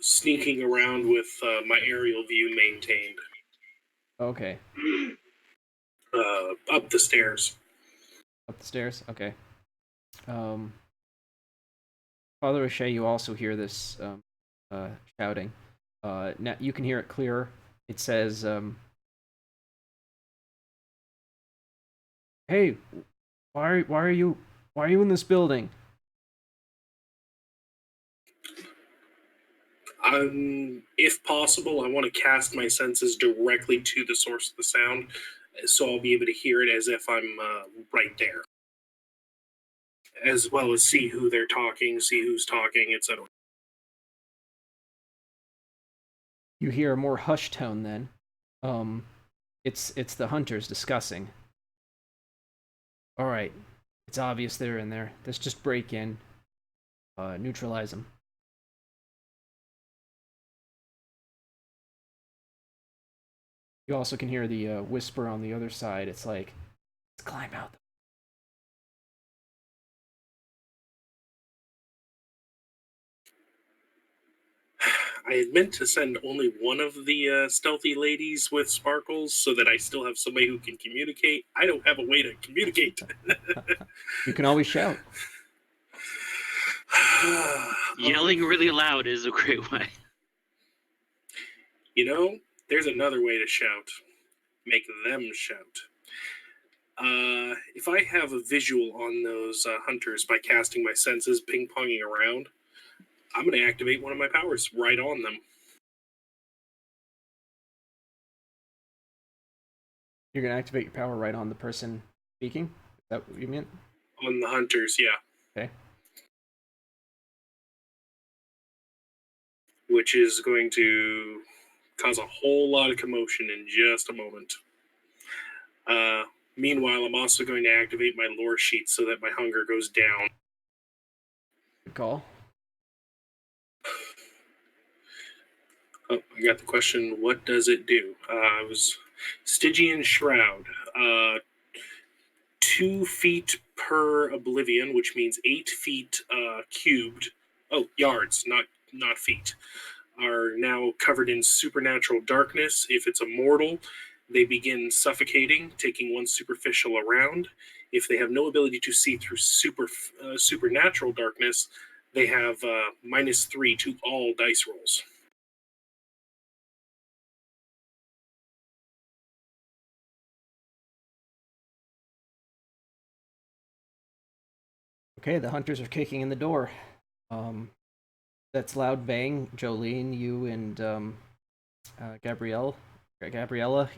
Sneaking around with my aerial view maintained. Okay. Up the stairs. Up the stairs. Okay. Father O'Shea, you also hear this shouting. Now you can hear it clearer. It says, "Hey, why are you in this building?" If possible, I want to cast my senses directly to the source of the sound, so I'll be able to hear it as if I'm right there, as well as see who they're talking, see who's talking, etc. You hear a more hushed tone then. It's the hunters discussing. All right, it's obvious they're in there. Let's just break in, neutralize them. You also can hear the whisper on the other side. It's like, let's climb out. I had meant to send only one of the stealthy ladies with Sparkles so that I still have somebody who can communicate. I don't have a way to communicate. You can always shout. Yelling really loud is a great way. You know, there's another way to shout. Make them shout. If I have a visual on those hunters by casting my senses ping-ponging around, I'm going to activate one of my powers right on them. You're gonna activate your power right on the person speaking? Is that what you meant? On the hunters, yeah. Okay. Which is going to cause a whole lot of commotion in just a moment. Meanwhile, I'm also going to activate my lore sheet so that my hunger goes down. Good call. Oh, I got the question, what does it do? It was Stygian Shroud. 2 feet per oblivion, which means 8 feet cubed. Oh, yards, not feet. Are now covered in supernatural darkness. If it's a mortal, they begin suffocating, taking one superficial around. If they have no ability to see through supernatural darkness, they have -3 to all dice rolls. Okay, the hunters are kicking in the door. That's loud bang. Jolene, you and Gabriella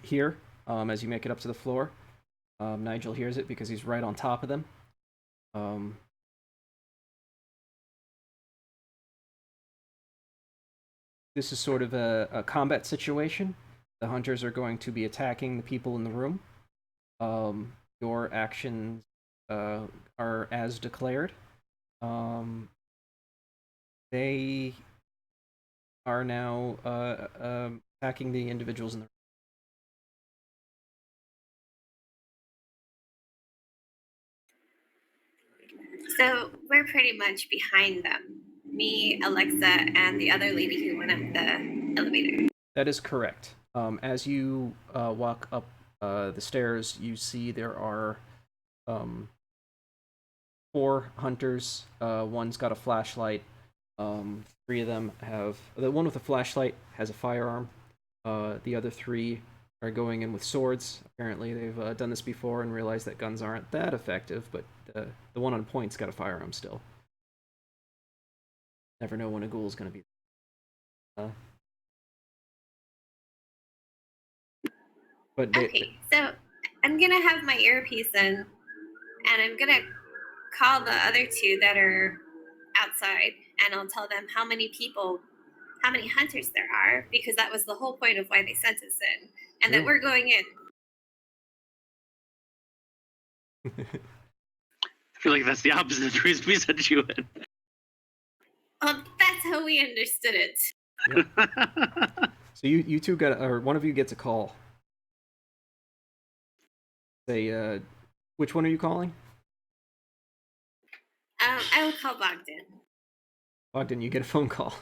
here. As you make it up to the floor, Nigel hears it because he's right on top of them. This is sort of a combat situation. The hunters are going to be attacking the people in the room. Your actions are as declared. They are now attacking the individuals in the room. So we're pretty much behind them. Me, Alexa, and the other lady who went up the elevator. That is correct. As you walk up the stairs, you see there are 4 hunters. One's got a flashlight. 3 of them have... The one with the flashlight has a firearm. The other 3 are going in with swords. Apparently they've done this before and realized that guns aren't that effective, but the one on point's got a firearm still. Never know when a ghoul's going to be. Okay, so I'm gonna have my earpiece in, and I'm gonna call the other 2 that are outside, and I'll tell them how many hunters there are, because that was the whole point of why they sent us in, and that we're going in. I feel like that's the opposite of the reason we sent you in. Well, that's how we understood it. Yep. So you 2 got, or one of you gets a call. Say, which one are you calling? I will call Bogdan. Bogdan, you get a phone call.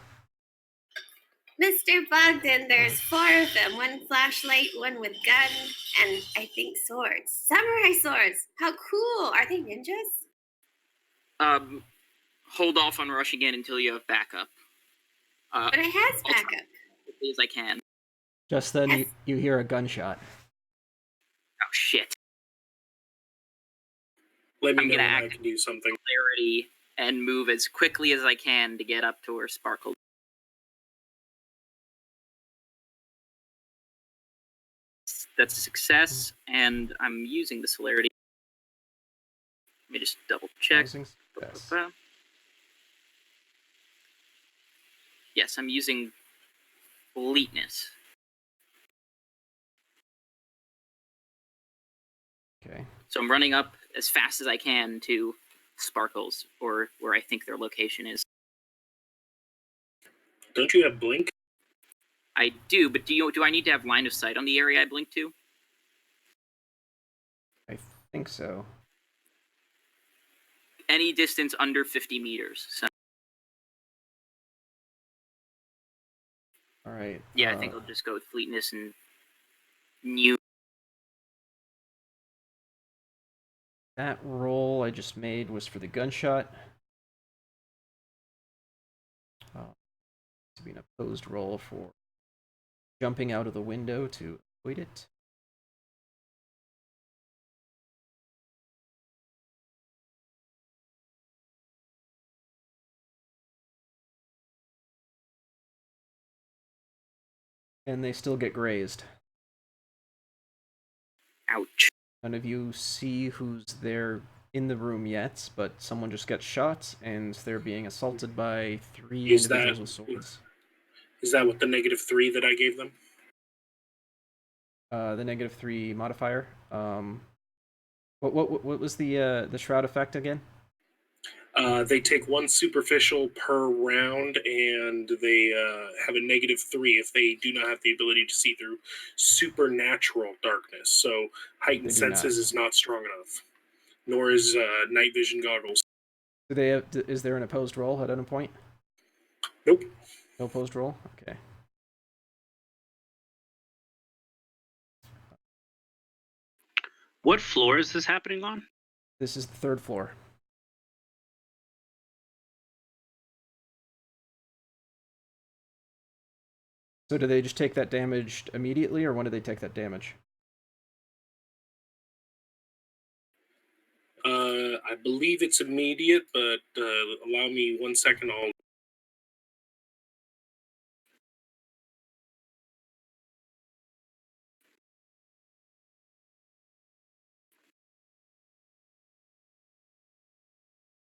Mr. Bogdan, there's 4 of them. 1 flashlight, 1 with gun, and I think swords. Samurai swords. How cool. Are they ninjas? Hold off on rushing in until you have backup. But I has backup. As quickly as I can. Just then you hear a gunshot. Oh, shit. Let me know when I can do something. Clarity and move as quickly as I can to get up to where Sparkle. That's a success, and I'm using the celerity. Let me just double check. Yes, I'm using fleetness. Okay. So I'm running up as fast as I can to Sparkles, or where I think their location is. Don't you have blink? I do, but do I need to have line of sight on the area I blink to? I think so. Any distance under 50 meters. So. All right. Yeah, I think I'll just go with fleetness and new. That roll I just made was for the gunshot. To be an opposed roll for jumping out of the window to avoid it. And they still get grazed. Ouch. None of you see who's there in the room yet, but someone just got shot, and they're being assaulted by 3 individuals with swords. Is that with the -3 that I gave them? The -3 modifier. What was the shroud effect again? They take 1 superficial per round, and they have a -3 if they do not have the ability to see through supernatural darkness. So heightened senses is not strong enough, nor is night vision goggles. Do they have, is there an opposed roll at any point? Nope. No opposed roll? Okay. What floor is this happening on? This is the 3rd floor. So do they just take that damage immediately, or when do they take that damage? I believe it's immediate, but allow me 1 second.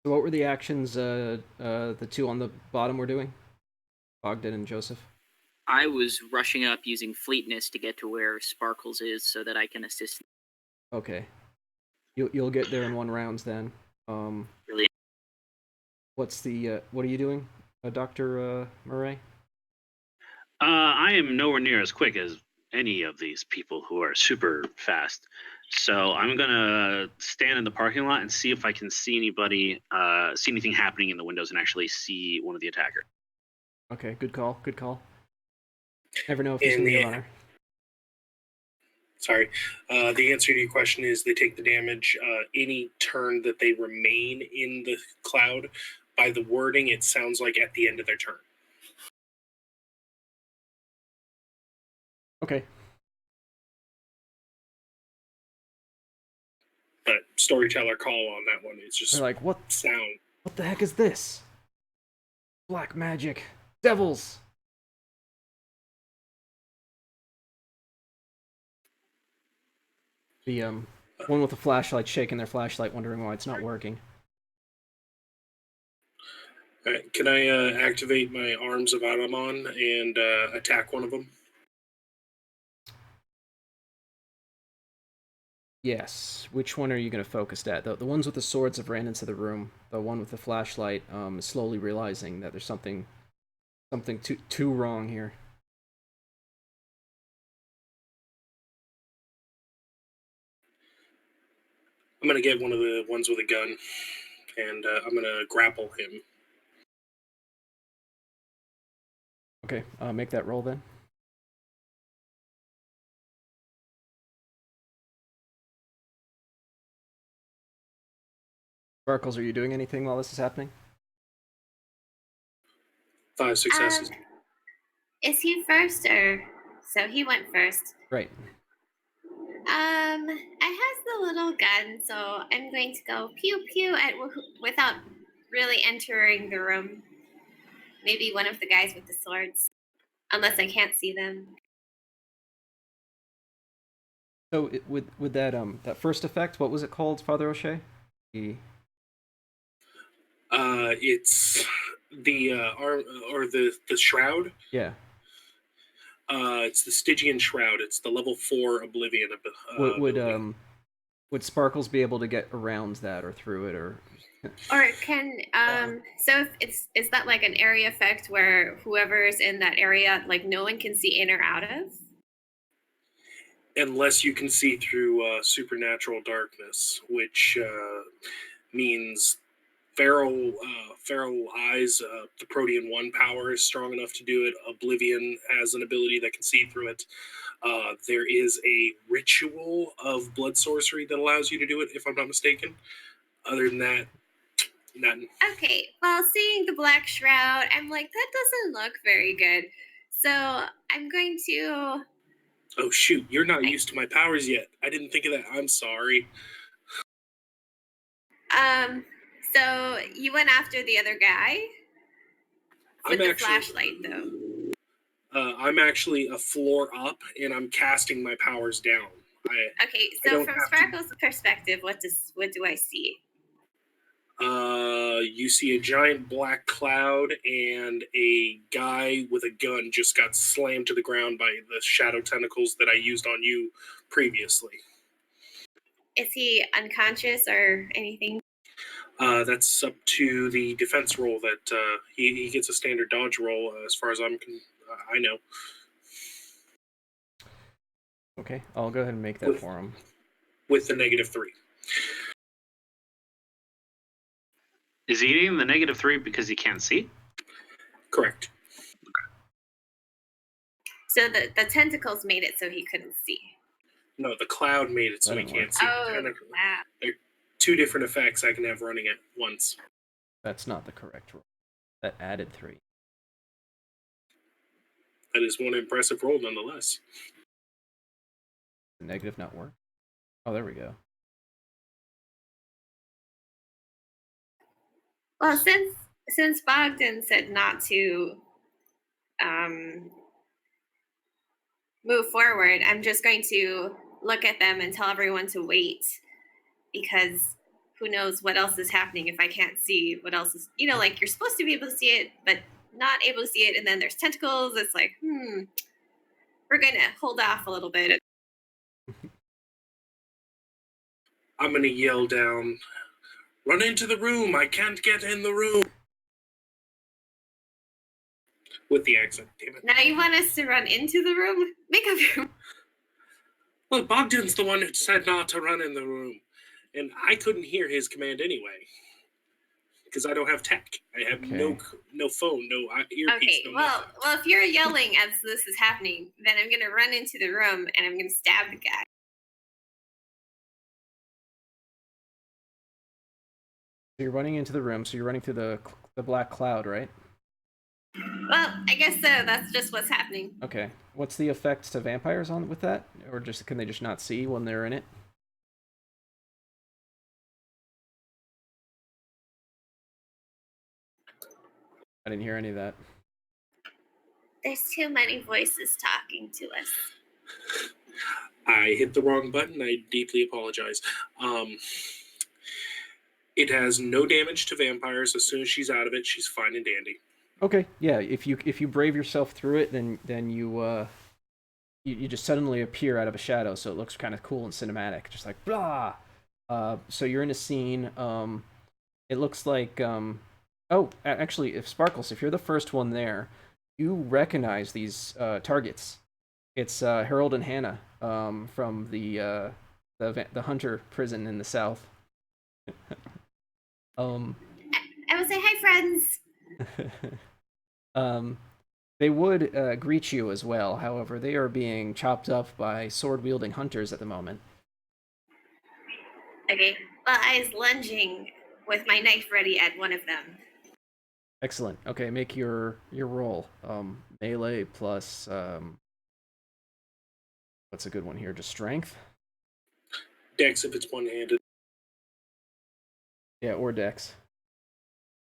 So what were the actions the two on the bottom were doing? Bogdan and Joseph? I was rushing up using fleetness to get to where Sparkles is so that I can assist. Okay. You'll get there in 1 round then. Really? What's the what are you doing, Dr. Murray? I am nowhere near as quick as any of these people who are super fast. So I'm gonna stand in the parking lot and see if I can see anybody, see anything happening in the windows, and actually see one of the attackers. Okay, good call. Good call. Never know if there's gonna be a runner. Sorry. The answer to your question is they take the damage any turn that they remain in the cloud. By the wording, it sounds like at the end of their turn. Okay. But storyteller call on that one is just They're like, what sound. What the heck is this? Black magic. Devils! The one with the flashlight shaking their flashlight, wondering why it's not working. All right, can I activate my arms of Aramon and attack one of them? Yes. Which one are you going to focus at? The ones with the swords have ran into the room. The one with the flashlight is slowly realizing that there's something too wrong here. I'm going to get one of the ones with a gun, and I'm going to grapple him. Okay, make that roll then. Sparkles, are you doing anything while this is happening? 5 successes. Is he first or so he went first? Right. I has the little gun, so I'm going to go pew pew at without really entering the room. Maybe one of the guys with the swords, unless I can't see them. So with that that first effect, what was it called, Father O'Shea? It's the arm or the shroud. Yeah. It's the Stygian Shroud. It's the level 4 Oblivion. Would Sparkles be able to get around that or through it or? Or can so if is that like an area effect where whoever's in that area, like no one can see in or out of? Unless you can see through supernatural darkness, which means feral eyes. The Protean 1 power is strong enough to do it. Oblivion has an ability that can see through it. There is a ritual of blood sorcery that allows you to do it, if I'm not mistaken. Other than that, nothing. Okay, well, seeing the black shroud, I'm like, that doesn't look very good. So I'm going to. Oh shoot, you're not used to my powers yet. I didn't think of that. I'm sorry. So you went after the other guy with the flashlight, though. I'm actually a floor up, and I'm casting my powers down. Okay, so from Sparkle's perspective, what do I see? You see a giant black cloud, and a guy with a gun just got slammed to the ground by the shadow tentacles that I used on you previously. Is he unconscious or anything? That's up to the defense roll. That he gets a standard dodge roll, as far as I know. Okay, I'll go ahead and make that for him. With the -3. Is he eating the -3 because he can't see? Correct. Okay. So the tentacles made it so he couldn't see. No, the cloud made it so he can't see. Oh, wow. There are 2 different effects I can have running at once. That's not the correct roll. That added 3. That is one impressive roll, nonetheless. The negative not work? Oh, there we go. Well, since Bogdan said not to move forward, I'm just going to look at them and tell everyone to wait, because who knows what else is happening if I can't see what else is, like you're supposed to be able to see it, but not able to see it. And then there's tentacles. It's like, we're going to hold off a little bit. I'm going to yell down, "Run into the room. I can't get in the room." With the accent, damn it. Now you want us to run into the room? Make a room. Well, Bogdan's the one who said not to run in the room. And I couldn't hear his command anyway. Because I don't have tech. I have no phone, no earpiece, Okay, no well, nothing. if you're yelling as this is happening, then I'm going to run into the room and I'm going to stab the guy. So you're running into the room, so you're running through the black cloud, right? Well, I guess so. That's just what's happening. Okay. What's the effect to vampires on with that? Or just can they just not see when they're in it? I didn't hear any of that. There's too many voices talking to us. I hit the wrong button. I deeply apologize. It has no damage to vampires. As soon as she's out of it, she's fine and dandy. Okay, yeah. If you brave yourself through it, then you just suddenly appear out of a shadow, so it looks kind of cool and cinematic, just like blah. So you're in a scene. It looks like actually, if Sparkles, if you're the first one there, you recognize these targets. It's Harold and Hannah from the Hunter prison in the south. I would say hi, friends. They would greet you as well. However, they are being chopped up by sword-wielding hunters at the moment. Okay. Well, I was lunging with my knife ready at one of them. Excellent. Okay, make your roll. Melee plus what's a good one here? Just strength? Dex if it's one-handed. Yeah, or dex.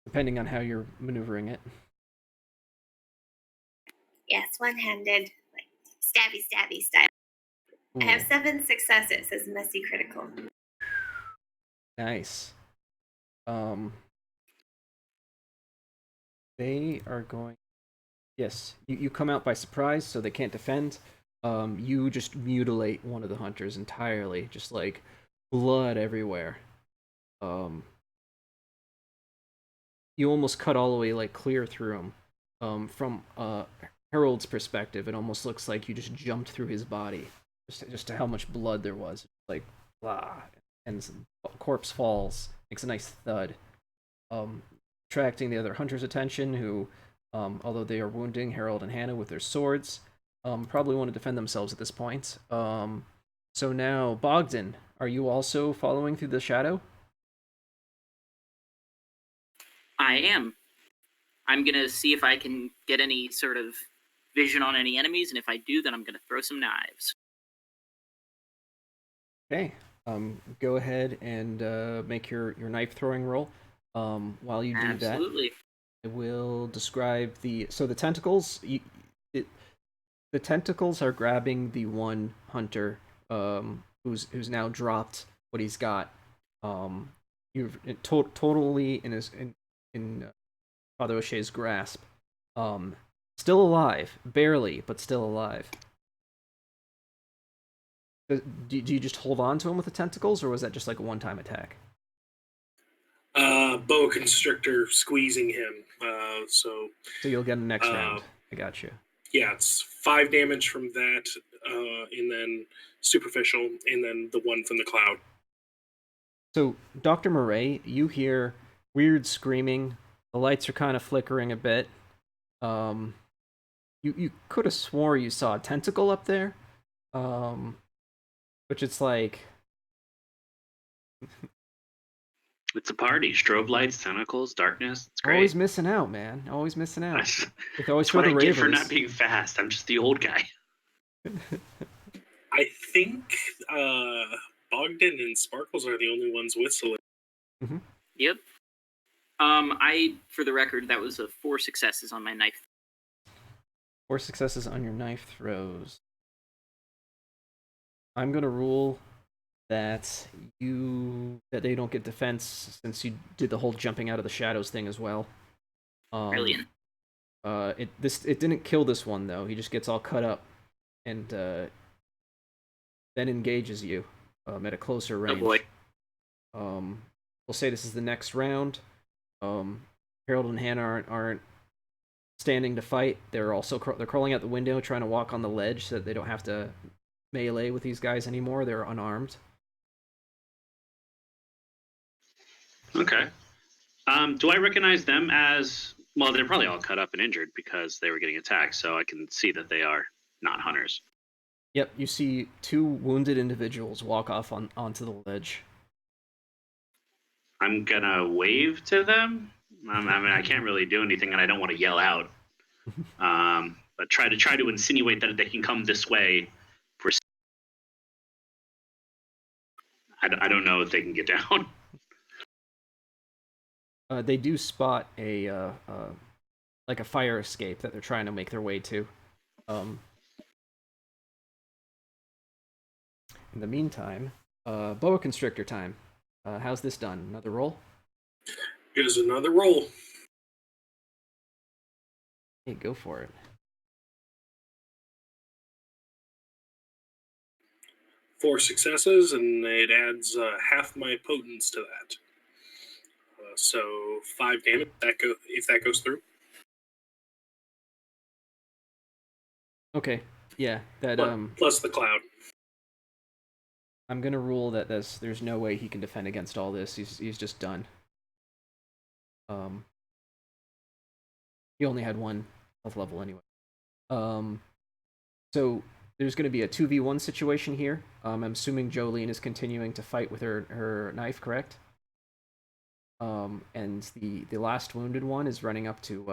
Depending on how you're maneuvering it. Yes, one-handed, like stabby style. Ooh. I have 7 successes as messy critical. Nice. They are going... Yes, you come out by surprise, so they can't defend. You just mutilate one of the hunters entirely, just like blood everywhere. You almost cut all the way like clear through him. From Harold's perspective, it almost looks like you just jumped through his body, just to how much blood there was. Like blah, and corpse falls, makes a nice thud, attracting the other hunters' attention, who, although they are wounding Harold and Hannah with their swords, probably want to defend themselves at this point. So now, Bogdan, are you also following through the shadow? I am. I'm going to see if I can get any sort of vision on any enemies, and if I do, then I'm going to throw some knives. Okay. Go ahead and make your knife throwing roll. While you do Absolutely. that, I will describe the tentacles. The tentacles are grabbing the one hunter who's now dropped what he's got. You've totally in Father O'Shea's grasp. Still alive, barely, but still alive. Do you just hold on to him with the tentacles, or was that just like a one-time attack? Boa constrictor squeezing him. So you'll get a next round. I got you. Yeah, it's 5 damage from that, and then superficial, and then the one from the cloud. So, Dr. Murray, you hear weird screaming. The lights are kind of flickering a bit. You could have swore you saw a tentacle up there. Which it's like... It's a party. Strobe lights, tentacles, darkness. It's great. Always missing out, man. Always missing out. It's always for the what I ravers. get for not being fast. I'm just the old guy. I think Bogdan and Sparkles are the only ones whistling. Mm-hmm. Yep. For the record, that was 4 successes on my knife. 4 successes on your knife throws. I'm gonna rule that they don't get defense since you did the whole jumping out of the shadows thing as well. Brilliant. It didn't kill this one though. He just gets all cut up and then engages you at a closer range. Oh boy. We'll say this is the next round. Harold and Hannah aren't standing to fight. They're crawling out the window, trying to walk on the ledge so that they don't have to melee with these guys anymore. They're unarmed. Okay. Do I recognize them as... Well, they're probably all cut up and injured because they were getting attacked, so I can see that they are not hunters. Yep, you see two wounded individuals walk off onto the ledge. I'm gonna wave to them. I mean, I can't really do anything, and I don't want to yell out. But try to insinuate that they can come this way. I don't know if they can get down. They do spot a fire escape that they're trying to make their way to. In the meantime, boa constrictor time. How's this done? Another roll? Here's another roll. Hey, go for it. Four successes, and it adds half my potence to that. So 5 damage if that goes through. Okay, yeah, that plus the cloud. I'm gonna rule that there's no way he can defend against all this. He's just done. He only had 1 health level anyway. So there's gonna be a 2v1 situation here. I'm assuming Jolene is continuing to fight with her knife, correct? And the last wounded one is running up to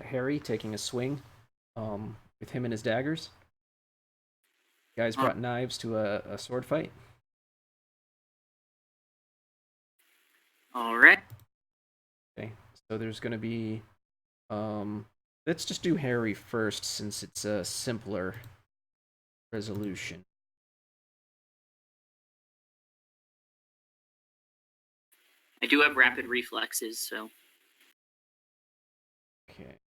Harry, taking a swing with him and his daggers. You guys brought knives to a sword fight. All right. Okay, so there's going to be... let's just do Harry first, since it's a simpler resolution. I do have rapid reflexes, so... Okay.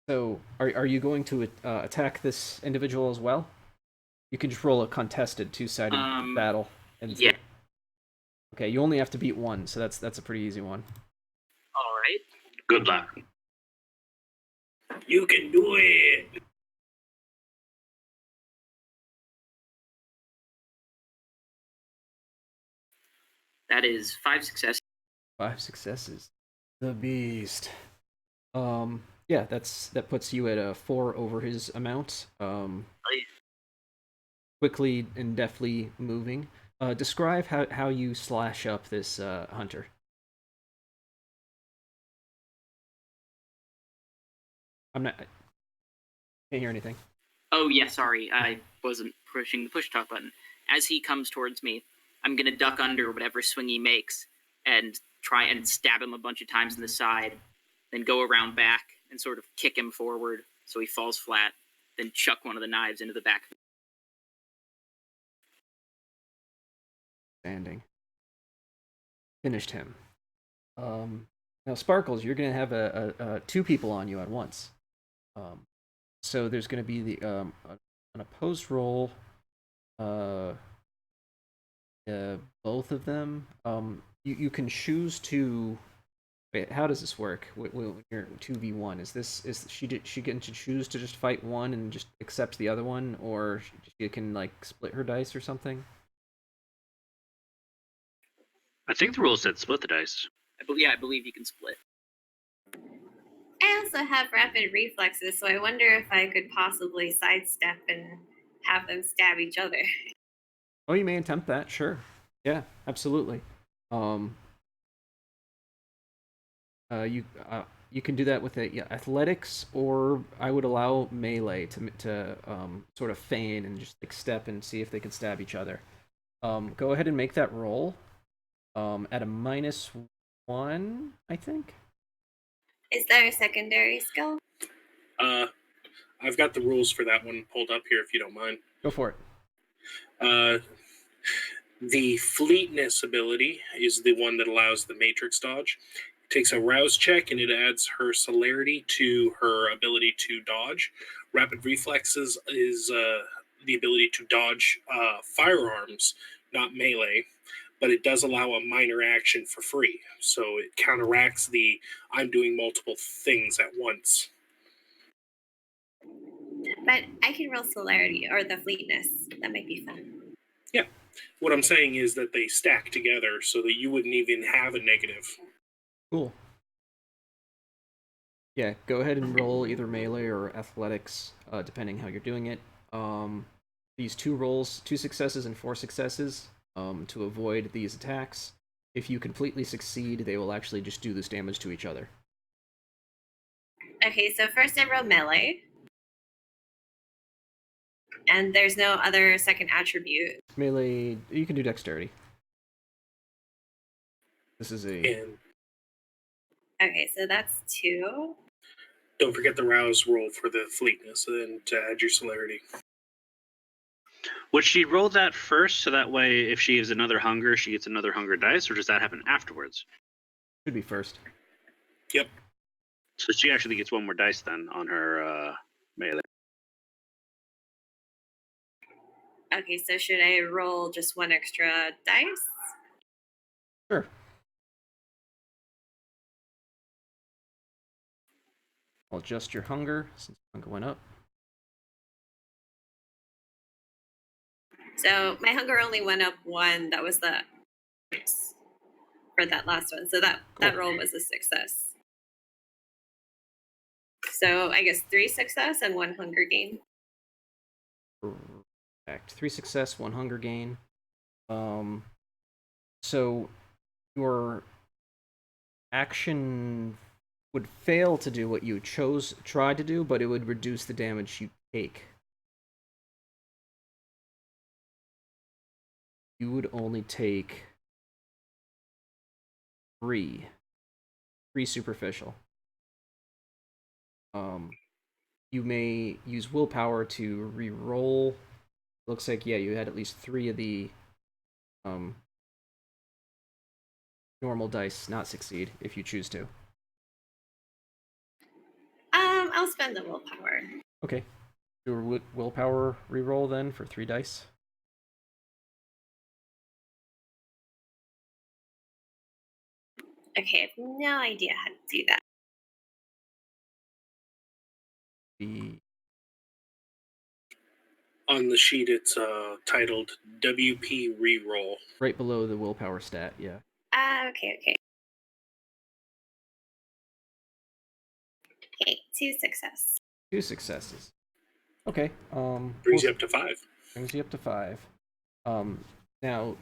So, are you going to attack this individual as well? You can just roll a contested 2-sided battle. And yeah. Okay, you only have to beat 1, so that's a pretty easy one. All right. Good luck. You can do it! That is 5 successes. 5 successes. The beast. Yeah, that puts you at a 4 over his amount. Quickly and deftly moving. Describe how you slash up this hunter. I can't hear anything. Oh yeah, sorry, I wasn't pushing the push talk button. As he comes towards me, I'm gonna duck under whatever swing he makes and try and stab him a bunch of times in the side, then go around back and sort of kick him forward so he falls flat, then chuck one of the knives into the back. Standing. Finished him. Now, Sparkles, you're going to have a 2 people on you at once. So there's going to be the an opposed roll. Both of them. You can choose to. Wait, how does this work? When you're 2v1, is she getting to choose to just fight one and just accept the other one, or she can like split her dice or something? I think the rule said split the dice. I believe you can split. I also have rapid reflexes, so I wonder if I could possibly sidestep and have them stab each other. Oh, you may attempt that, sure. Yeah, absolutely. You can do that with athletics, or I would allow melee to sort of feign and just like step and see if they can stab each other. Go ahead and make that roll. At a -1, I think. Is there a secondary skill? I've got the rules for that one pulled up here if you don't mind. Go for it. The fleetness ability is the one that allows the matrix dodge. It takes a rouse check and it adds her celerity to her ability to dodge. Rapid reflexes is the ability to dodge firearms, not melee, but it does allow a minor action for free. So it counteracts the I'm doing multiple things at once. But I can roll celerity or the fleetness. That might be fun. Yeah. What I'm saying is that they stack together so that you wouldn't even have a negative. Cool. Yeah, go ahead and roll either melee or athletics, depending how you're doing it. These 2 rolls, 2 successes and 4 successes, to avoid these attacks. If you completely succeed, they will actually just do this damage to each other. Okay, so first I roll melee. And there's no other second attribute. Melee, you can do dexterity. This is a... Okay, so that's 2. Don't forget the rouse roll for the fleetness and to add your celerity. Would she roll that first, so that way if she gives another hunger, she gets another hunger dice, or does that happen afterwards? Should be first. Yep. So she actually gets 1 more dice then on her melee. Okay, so should I roll just 1 extra dice? Sure. I'll adjust your hunger, since hunger went up. So my hunger only went up 1. That was the for that last one. So that roll was a success. So I guess 3 success and 1 hunger gain. Correct. 3 success, 1 hunger gain. So your action would fail to do what you tried to do, but it would reduce the damage you take. You would only take 3 superficial. You may use willpower to re-roll. Looks like, yeah, you had at least 3 of the normal dice not succeed if you choose to. I'll spend the willpower. Okay. Do a willpower re-roll then for 3 dice. Okay, I have no idea how to do that. On the sheet, it's titled WP Reroll. Right below the willpower stat, yeah. Okay. Okay, 2 success. 2 successes. Okay. Brings you up to 5. Brings you up to 5. Now,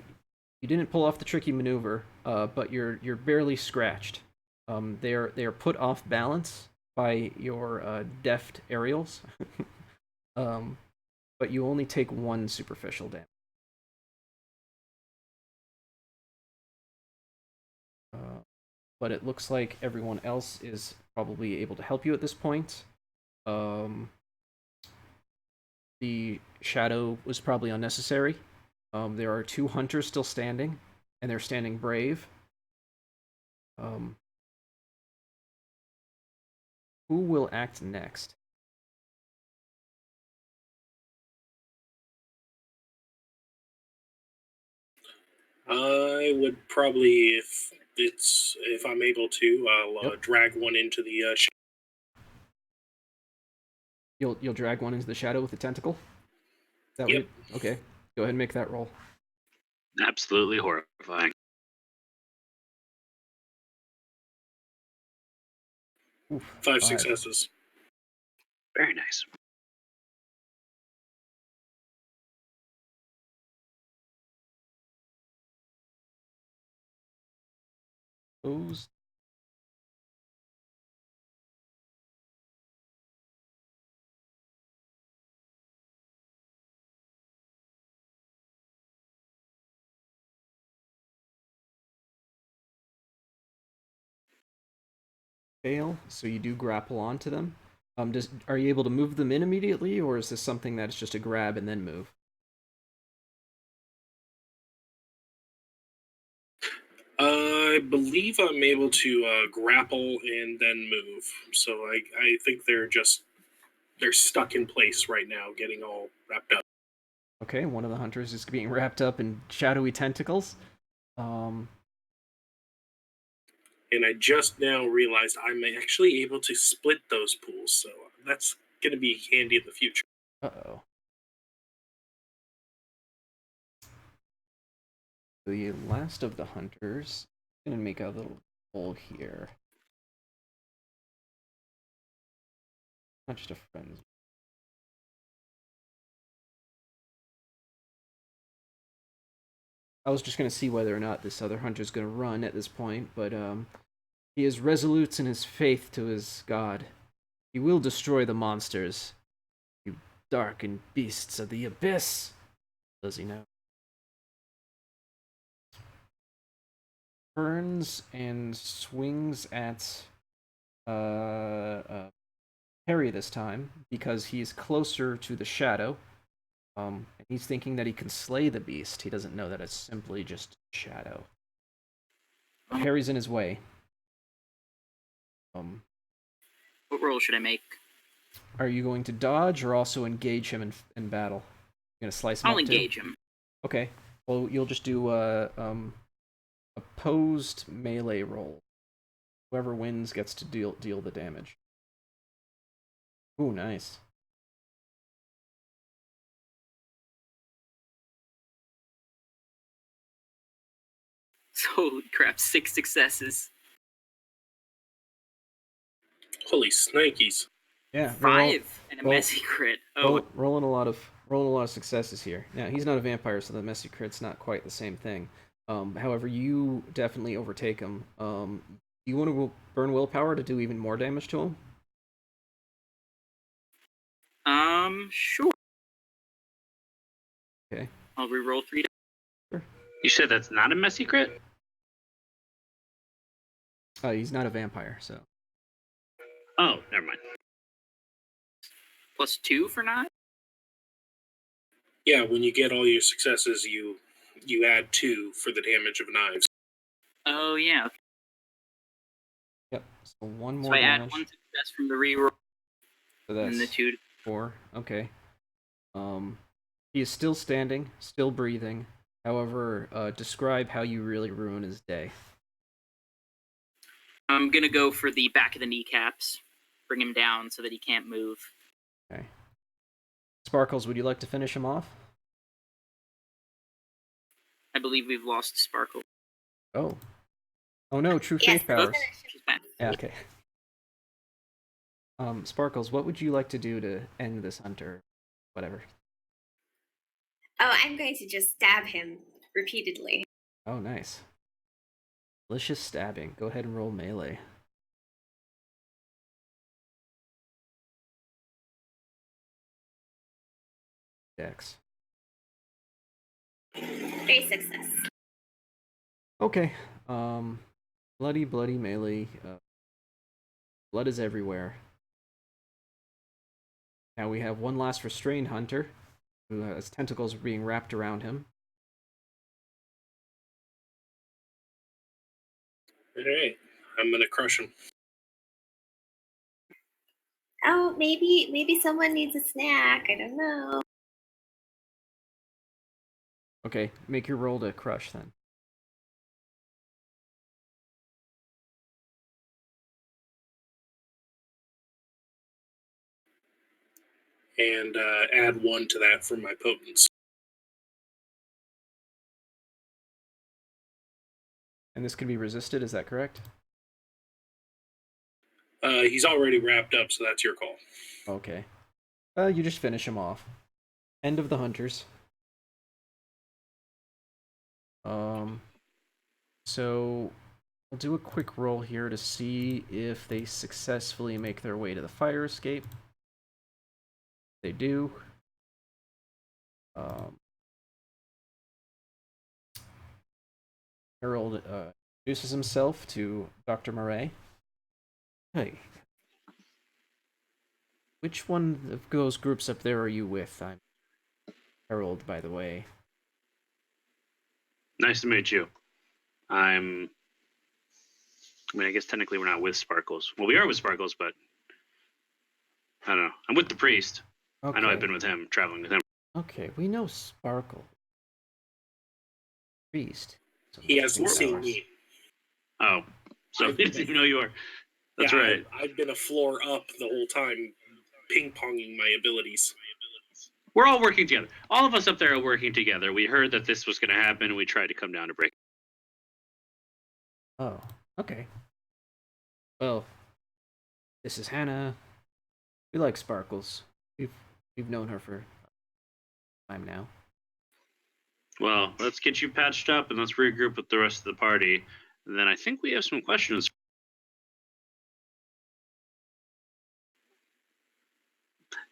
you didn't pull off the tricky maneuver, but you're barely scratched. They are put off balance by your deft aerials. But you only take 1 superficial damage. But it looks like everyone else is probably able to help you at this point. The shadow was probably unnecessary. There are 2 hunters still standing, and they're standing brave. Who will act next? I would probably, if I'm able to, I'll drag one into the. You'll drag one into the shadow with the tentacle. Yep. Okay. Go ahead and make that roll. Absolutely horrifying. Oof, 5 successes. Very nice. Those. Fail, so you do grapple onto them. Are you able to move them in immediately, or is this something that's just a grab and then move? I believe I'm able to grapple and then move. So I think they're stuck in place right now, getting all wrapped up. Okay, one of the hunters is being wrapped up in shadowy tentacles. And I just now realized I'm actually able to split those pools, so that's going to be handy in the future. Uh-oh. The last of the hunters. I'm gonna make a little hole here. Not just a friend. I was just gonna see whether or not this other hunter's gonna run at this point, but he is resolute in his faith to his god. He will destroy the monsters. You darkened beasts of the abyss. Does he know? Turns and swings at Harry this time because he's closer to the shadow. And he's thinking that he can slay the beast. He doesn't know that it's simply just shadow. Harry's in his way. What roll should I make? Are you going to dodge or also engage him in battle? You're gonna slice him I'll up too? engage him. Okay. Well, you'll just do opposed melee roll. Whoever wins gets to deal the damage. Ooh, nice. Holy crap, 6 successes. Holy snikes. Yeah. 5 and a messy crit. Oh, rolling a lot of successes here. Now he's not a vampire, so the messy crit's not quite the same thing. However, you definitely overtake him. You want to burn willpower to do even more damage to him? Sure. Okay. I'll reroll 3 dice. Sure. You said that's not a messy crit? He's not a vampire, so. Oh, never mind. Plus 2 for 9? Yeah, when you get all your successes, you add 2 for the damage of knives. Oh, yeah. Okay. Yep. So one more So I damage. add 1 success from the reroll. So that's and the 2 to 4. Okay. He is still standing, still breathing. However, describe how you really ruin his day. I'm gonna go for the back of the kneecaps. Bring him down so that he can't move. Okay. Sparkles, would you like to finish him off? I believe we've lost Sparkle. Oh. Oh no, True Yes, Faith powers. She's back. Yeah, okay. Sparkles, what would you like to do to end this hunter? Whatever. Oh, I'm going to just stab him repeatedly. Oh, nice. Malicious stabbing. Go ahead and roll melee. Dex. 3 success. Okay. Bloody melee. Blood is everywhere. Now we have one last restrained hunter, who has tentacles being wrapped around him. Alright, I'm gonna crush him. Oh, maybe someone needs a snack. I don't know. Okay, make your roll to crush then. And add 1 to that for my potence. And this can be resisted, is that correct? He's already wrapped up, so that's your call. Okay. You just finish him off. End of the hunters. So I'll do a quick roll here to see if they successfully make their way to the fire escape. They do. Harold introduces himself to Dr. Murray. Hey. Which one of those groups up there are you with? I'm Harold, by the way. Nice to meet you. I'm I mean, I guess technically we're not with Sparkles. Well, we are with Sparkles, but I don't know. I'm with the priest. Okay. I know I've been with him, traveling with him. Okay, we know Sparkle. Priest. So He hasn't seen hours. me. Oh, so he doesn't even know you are. That's Yeah, right. I've been a floor up the whole time, ping-ponging my abilities. We're all working together. All of us up there are working together. We heard that this was going to happen, and we tried to come down to break. Oh, okay. Well, this is Hannah. We like Sparkles. We've known her for time now. Well, let's get you patched up, and let's regroup with the rest of the party. And then I think we have some questions.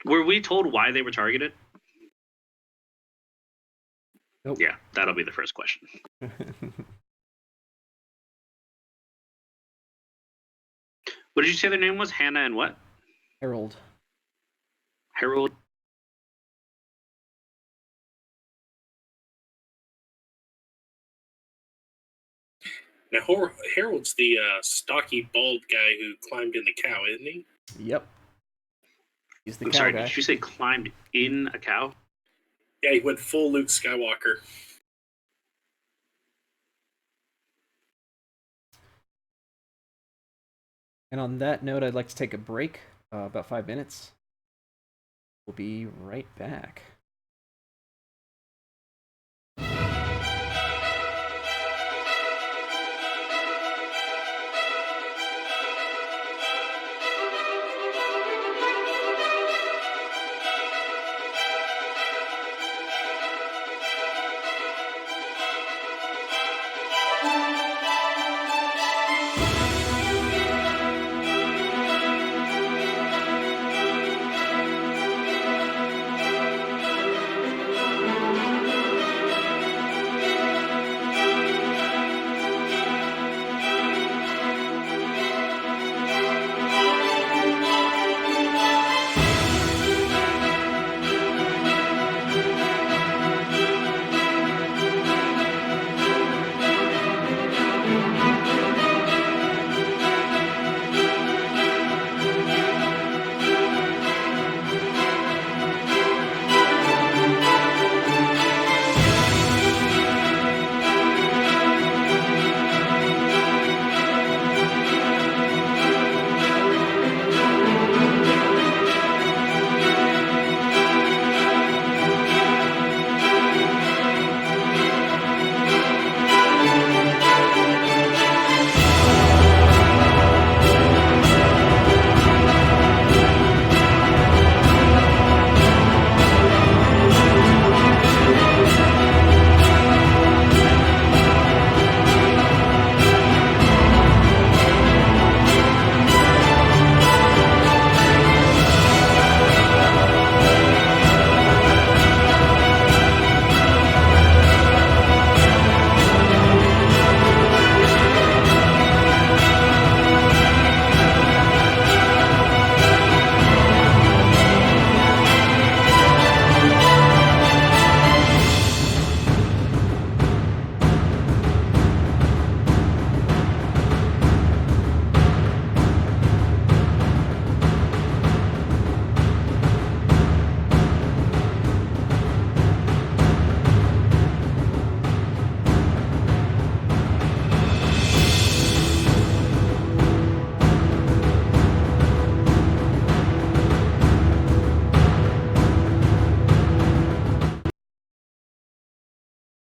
Were we told why they were targeted? Nope. Yeah, that'll be the first question. What did you say their name was? Hannah and what? Harold. Harold. Now, Harold's the stocky, bald guy who climbed in the cow, isn't he? Yep. He's the I'm cow sorry, guy. did you say climbed in a cow? Yeah, he went full Luke Skywalker. And on that note, I'd like to take a break, about 5 minutes. We'll be right back.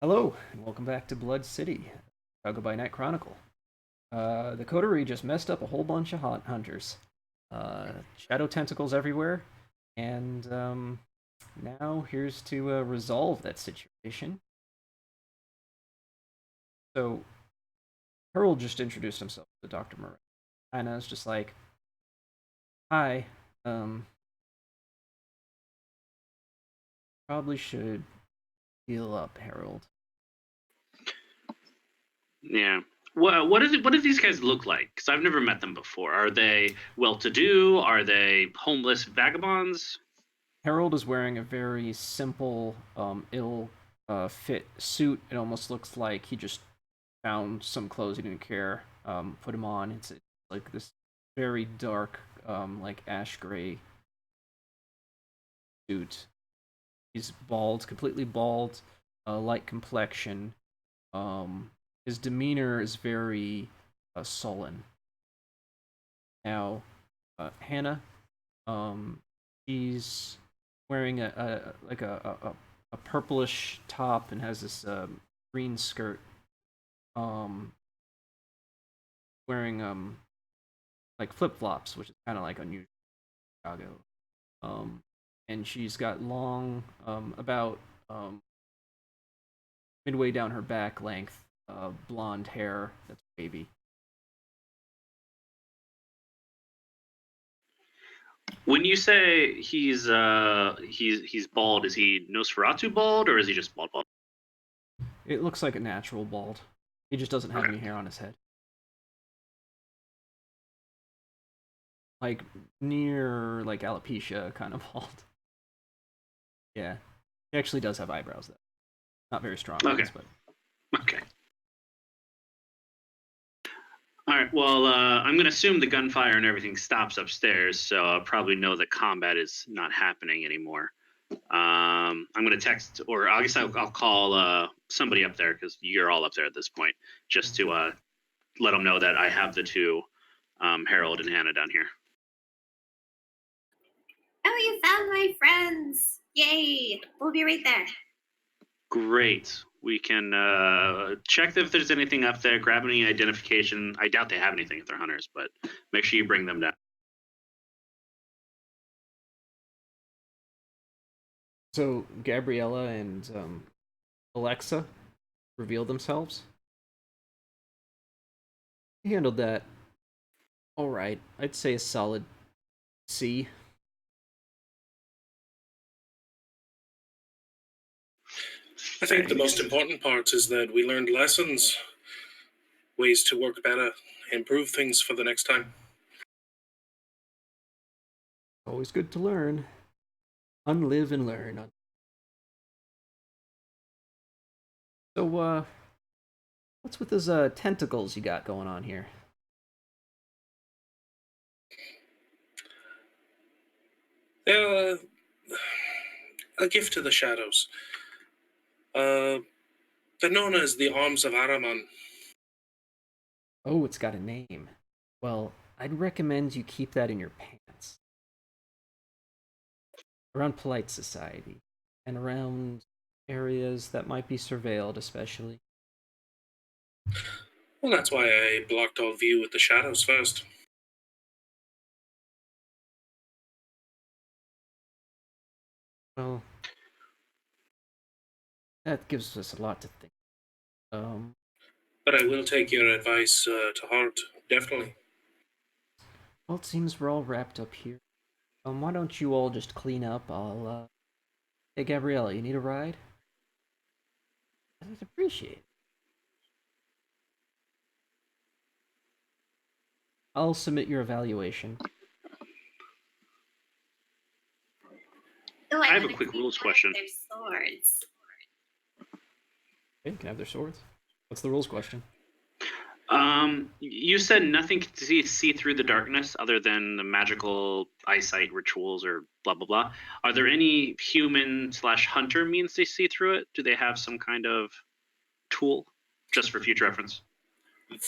Hello, and welcome back to Blood City, Chicago by Night Chronicle. The coterie just messed up a whole bunch of hunters. Shadow tentacles everywhere, and now here's to resolve that situation. So, Harold just introduced himself to Dr. Murray. Anna's just like, hi, probably should heal up, Harold. Yeah. What do these guys look like? Because I've never met them before. Are they well-to-do? Are they homeless vagabonds? Harold is wearing a very simple, ill-fit suit. It almost looks like he just found some clothes he didn't care, put him on. It's like this very dark, like ash gray suit. He's bald, completely bald, light complexion. His demeanor is very sullen. Now, Hannah, he's wearing a purplish top and has this green skirt. Wearing like flip flops, which is kind of like unusual in Chicago. And she's got long, about midway down her back length, blonde hair that's wavy. When you say he's bald, is he Nosferatu bald or is he just bald? It looks like a natural bald. He just doesn't have any hair on his head. Like near like alopecia kind of bald. Yeah, he actually does have eyebrows though. Not very strong ones, but okay. All right. Well, I'm going to assume the gunfire and everything stops upstairs, so I'll probably know that combat is not happening anymore. I'm going to text, or I guess I'll call somebody up there because you're all up there at this point, just to let them know that I have the two, Harold and Hannah down here. Oh, you found my friends! Yay! We'll be right there. Great. We can check if there's anything up there, grab any identification. I doubt they have anything if they're hunters, but make sure you bring them down. So Gabriella and Alexa revealed themselves. He handled that all right. I'd say a solid C. I think the most important part is that we learned lessons, ways to work better, improve things for the next time. Always good to learn. Unlive and learn. So, what's with those tentacles you got going on here? They're a gift to the shadows. They're known as the Arms of Araman. Oh, it's got a name. Well, I'd recommend you keep that in your pants. Around polite society. And around areas that might be surveilled, especially. Well, that's why I blocked all view with the shadows first. Well, that gives us a lot to think. But I will take your advice to heart, definitely. Well, it seems we're all wrapped up here. Why don't you all just clean up? Hey, Gabriella, you need a ride? I'd appreciate it. I'll submit your evaluation. Oh, I have a quick rules question. Their swords. Okay, can I have their swords? What's the rules question? You said nothing can see through the darkness other than the magical eyesight rituals or blah blah blah. Are there any human/hunter means they see through it? Do they have some kind of tool, just for future reference?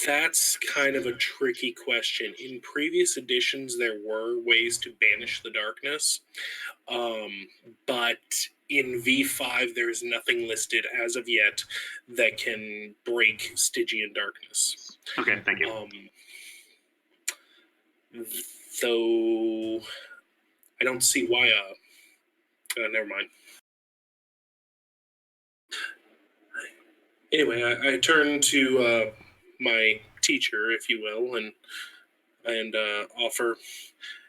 That's kind of a tricky question. In previous editions, there were ways to banish the darkness, but in V5, there is nothing listed as of yet that can break Stygian darkness. Okay, thank you. Though I don't see why. Never mind. Anyway, I turn to my teacher, if you will, and offer,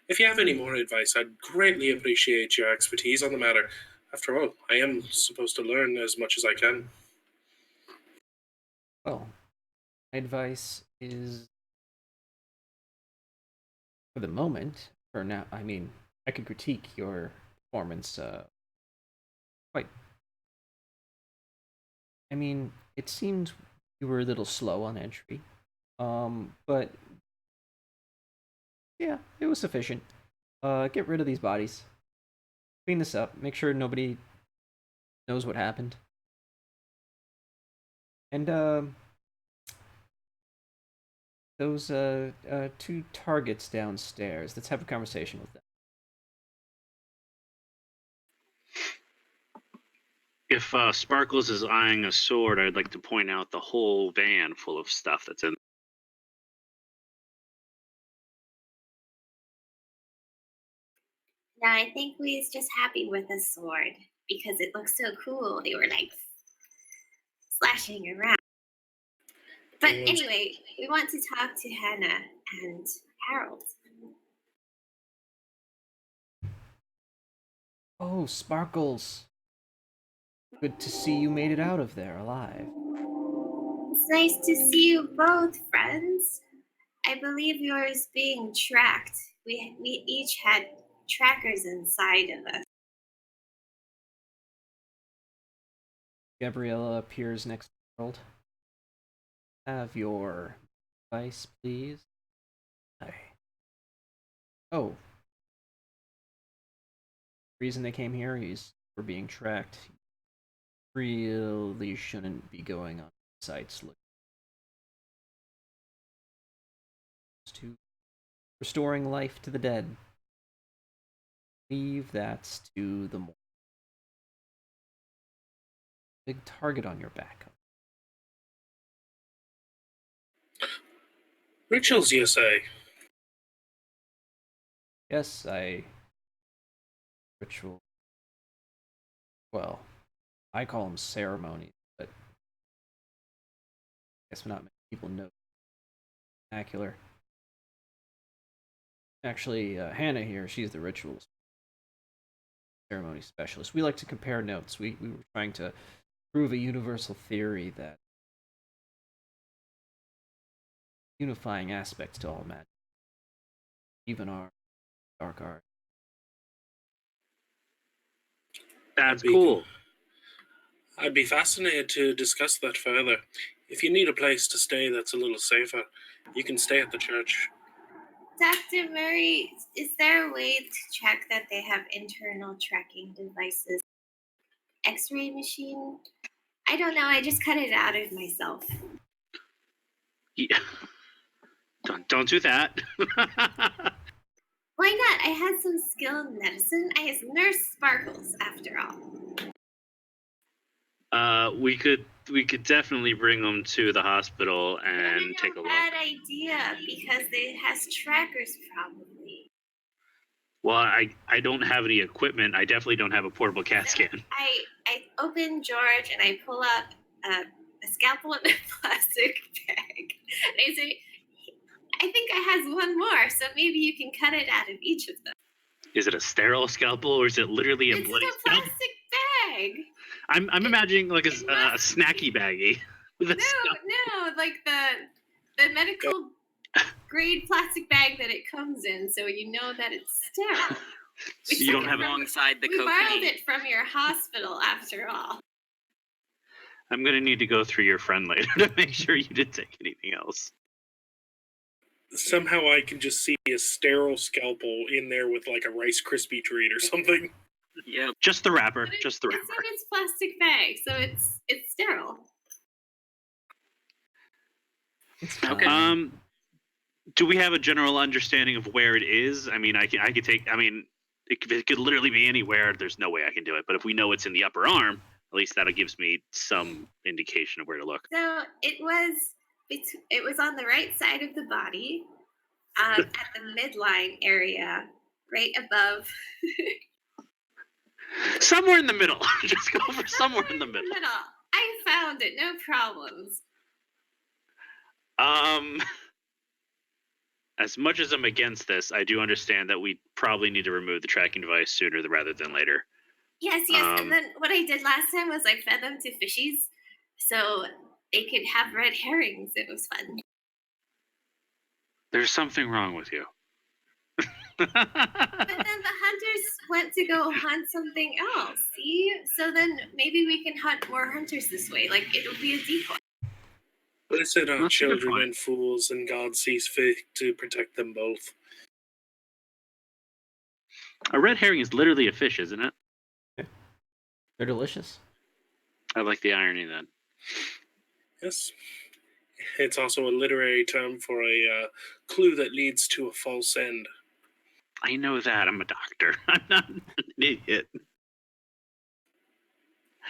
if you have any more advice, I'd greatly appreciate your expertise on the matter. After all, I am supposed to learn as much as I can. Well, my advice is, for the moment, for now, I mean, I could critique your performance quite. I mean, it seemed you were a little slow on entry. But yeah, it was sufficient. Get rid of these bodies. Clean this up. Make sure nobody knows what happened. And those two targets downstairs. Let's have a conversation with them. If Sparkles is eyeing a sword, I'd like to point out the whole van full of stuff that's in. No, I think we was just happy with a sword because it looks so cool. They were like slashing around. But anyway, we want to talk to Hannah and Harold. Oh, Sparkles. Good to see you made it out of there alive. It's nice to see you both, friends. I believe yours being tracked. We each had trackers inside of us. Gabriella appears next to Harold. Have your device, please. Hi. Oh. The reason they came here is we're being tracked. Really shouldn't be going on sites looking to restoring life to the dead. Leave that to the more big target on your back. Rituals, you say? Yes, ritual. Well, I call them ceremonies, but I guess not many people know vernacular. Actually, Hannah here, she's the rituals ceremony specialist. We like to compare notes. We were trying to prove a universal theory that unifying aspects to all magic, even our dark art. That's cool. I'd be fascinated to discuss that further. If you need a place to stay that's a little safer, you can stay at the church. Dr. Murray, is there a way to check that they have internal tracking devices? X-ray machine? I don't know, I just cut it out of myself. Yeah. Don't do that. Why not? I had some skill in medicine. I was Nurse Sparkles, after all. We could definitely bring them to the hospital and take a look. Bad idea, because it has trackers probably. Well, I don't have any equipment. I definitely don't have a portable CAT scan. I open George and I pull out a scalpel in a plastic bag. And I say, I think I has one more, so maybe you can cut it out of each of them. Is it a sterile scalpel or is it literally a bloody It's a scalpel? plastic bag. I'm imagining like a snacky baggie. No, like the medical grade plastic bag that it comes in, so you know that it's sterile. So you don't have alongside the We cocaine. borrowed it from your hospital, after all. I'm gonna need to go through your friend later to make sure you didn't take anything else. Somehow I can just see a sterile scalpel in there with like a Rice Krispie treat or something. Yeah, just the wrapper. But Just the it's wrapper. in its plastic bag, so it's sterile. It's Okay. fine. Do we have a general understanding of where it is? I mean, I could take. I mean, it could literally be anywhere. There's no way I can do it. But if we know it's in the upper arm, at least that gives me some indication of where to look. So it was on the right side of the body, at the midline area, right above. Somewhere in the middle. Just go for somewhere in the middle. I found it, no problems. As much as I'm against this, I do understand that we probably need to remove the tracking device sooner rather than later. Yes, and then what I did last time was I fed them to fishies, so they could have red herrings. It was fun. There's something wrong with you. But then the hunters went to go hunt something else, see? So then maybe we can hunt more hunters this way. Like, it'll be a decoy. Blessed are That's a good children point. and fools, and God sees fit to protect them both. A red herring is literally a fish, isn't it? They're delicious. I like the irony then. Yes. It's also a literary term for a clue that leads to a false end. I know that. I'm a doctor. I'm not an idiot.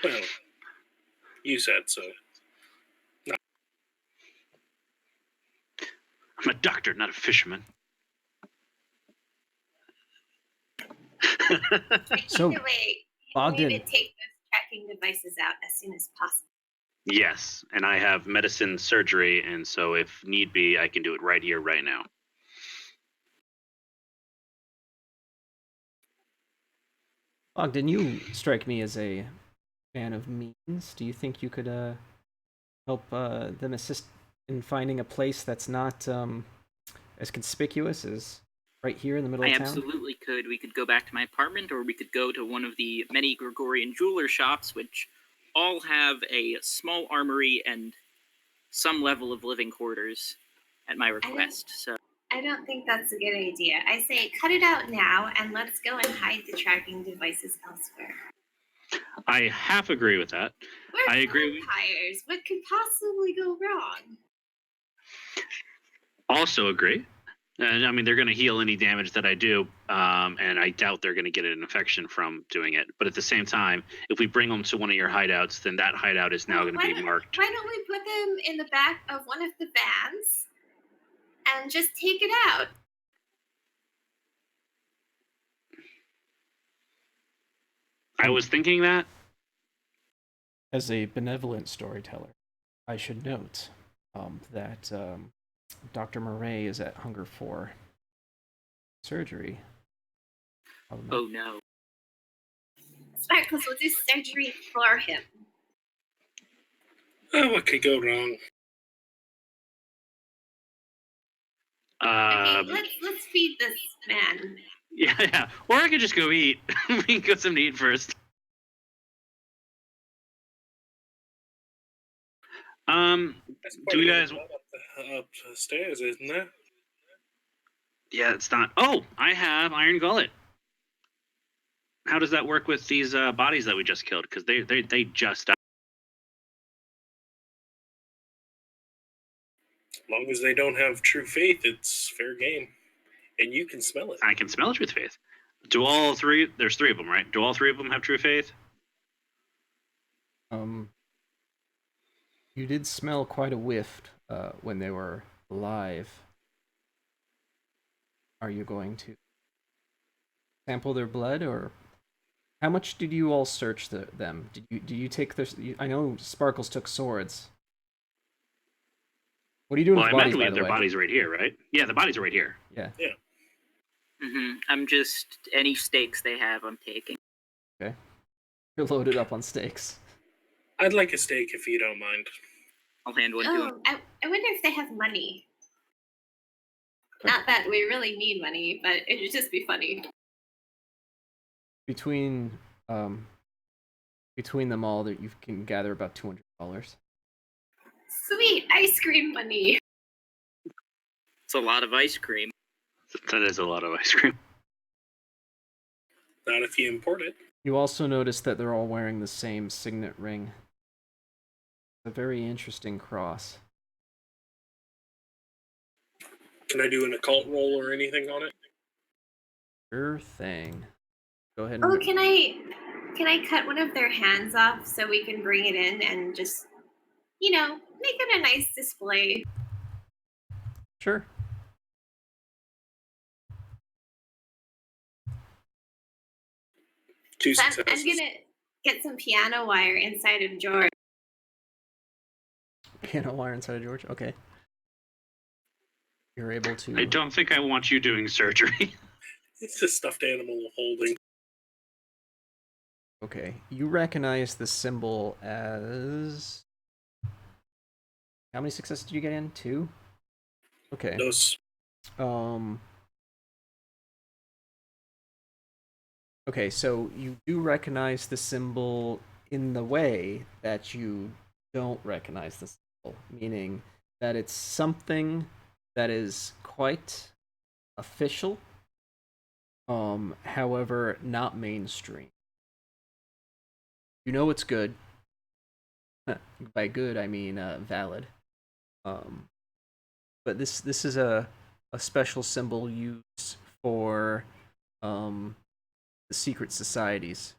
Well, you said so. I'm a doctor, not a fisherman. So, Either way, you Bogdan, need to take those tracking devices out as soon as possible. Yes, and I have medicine surgery, and so if need be, I can do it right here, right now. Bogdan, you strike me as a man of means. Do you think you could help them assist in finding a place that's not as conspicuous as right here in the middle I of town? absolutely could. We could go back to my apartment, or we could go to one of the many Gregorian jeweler shops, which all have a small armory and some level of living quarters at my request. So I don't think that's a good idea. I say cut it out now and let's go and hide the tracking devices elsewhere. I half agree with that. We're I agree. vampires. What could possibly go wrong? Also agree. And I mean, they're going to heal any damage that I do, and I doubt they're going to get an infection from doing it. But at the same time, if we bring them to one of your hideouts, then that hideout is now going to be marked. Why don't we put them in the back of one of the vans and just take it out? I was thinking that. As a benevolent storyteller, I should note that Dr. Murray is at Hunger for surgery. oh no. Sparkles will do surgery for him. Oh, what could go wrong? Okay, let's feed this man. Yeah. Or I could just go eat. We can get something to eat first. That's Do you guys? Upstairs, isn't there? Yeah, it's not. Oh, I have Iron Gullet. How does that work with these bodies that we just killed? Because they just died. As long as they don't have true faith, it's fair game. And you can smell it. I can smell truth faith. Do all three? There's three of them, right? Do all three of them have true faith? You did smell quite a whiff when they were alive. Are you going to sample their blood, or how much did you all search them? Did you take their? I know Sparkles took swords. What are you doing Well, with I bodies, imagine we by have the their way? bodies right here, right? Yeah, the bodies are right here. Yeah. I'm just any steaks they have, I'm taking. Okay. You're loaded up on steaks. I'd like a steak if you don't mind. I'll hand one to him. I wonder if they have money. Not that we really need money, but it would just be funny. Between them all, that you can gather about $200. Sweet ice cream money. It's a lot of ice cream. That is a lot of ice cream. Not if you import it. You also notice that they're all wearing the same signet ring. A very interesting cross. Can I do an occult roll or anything on it? Sure thing. Go ahead and Oh, can I cut one of their hands off so we can bring it in and just, make it a nice display? Sure. Two I'm successes. gonna get some piano wire inside of George. Piano wire inside of George? Okay. You're able to... I don't think I want you doing surgery. It's a stuffed animal holding. Okay. You recognize the symbol as... How many successes did you get in? 2? Okay. Those. Okay, so you do recognize the symbol in the way that you don't recognize the symbol, meaning that it's something that is quite official, however, not mainstream. You know it's good. By good, I mean valid. But this is a special symbol used for the secret societies.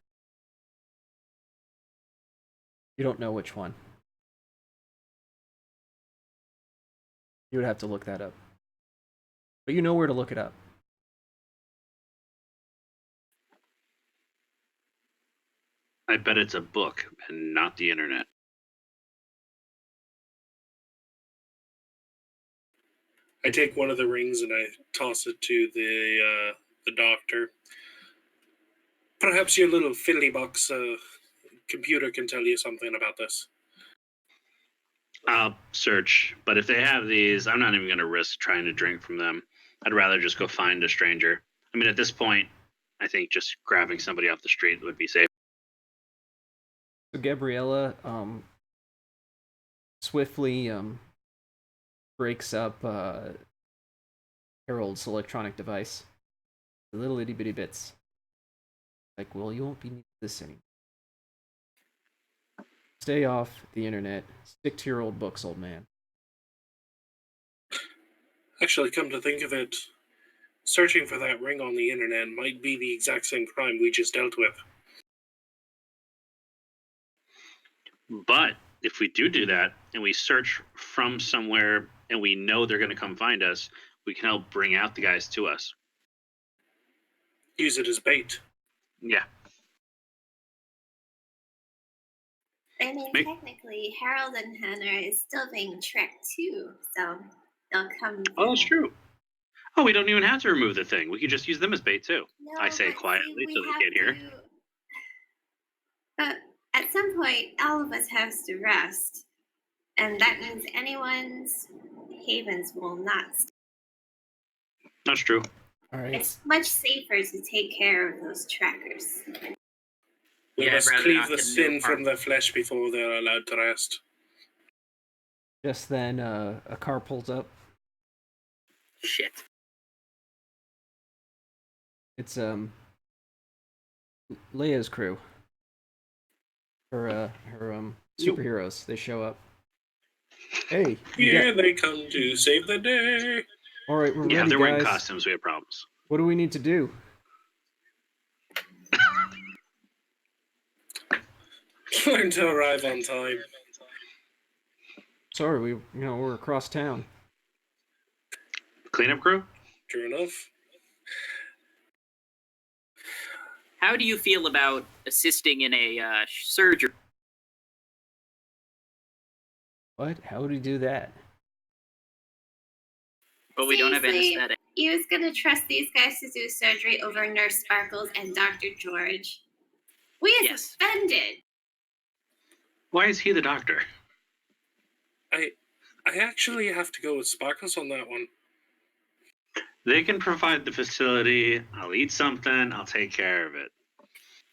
You don't know which one. You would have to look that up. But you know where to look it up. I bet it's a book and not the internet. I take one of the rings and I toss it to the doctor. Perhaps your little fiddly box computer can tell you something about this. I'll search, but if they have these, I'm not even going to risk trying to drink from them. I'd rather just go find a stranger. I mean, at this point, I think just grabbing somebody off the street would be safe. So Gabriella swiftly breaks up Harold's electronic device. The little itty bitty bits. Like, well, you won't be needing this anymore. Stay off the internet. Stick to your old books, old man. Actually, come to think of it, searching for that ring on the internet might be the exact same crime we just dealt with. But if we do that, and we search from somewhere, and we know they're going to come find us, we can help bring out the guys to us. Use it as bait. Yeah. I mean, technically, Harold and Hannah is still being tracked too, so they'll come. Oh, that's true. Oh, we don't even have to remove the thing. We could just use them as bait too. No, I say but quietly see, so they can't hear. But at some point, all of us have to rest, and that means anyone's havens will not. That's true. All right. It's much safer to take care of those trackers. We Yeah, must I'd rather cleave not the get into sin a from the flesh before they're allowed to rest. Just then, a car pulls up. Shit. It's Leia's crew. Her superheroes. They show up. Hey. Here they come to save the day. All right, we're Yeah, ready, if they're wearing guys. costumes, we have problems. What do we need to do? Learn to arrive on time. Sorry, we're across town. Cleanup crew? True enough. How do you feel about assisting in a surgery? What? How would we do that? But we don't have Seriously? anesthetic. You was gonna trust these guys to do surgery over Nurse Sparkles and Dr. George? We is Yes. offended. Why is he the doctor? I actually have to go with Sparkles on that one. They can provide the facility. I'll eat something. I'll take care of it.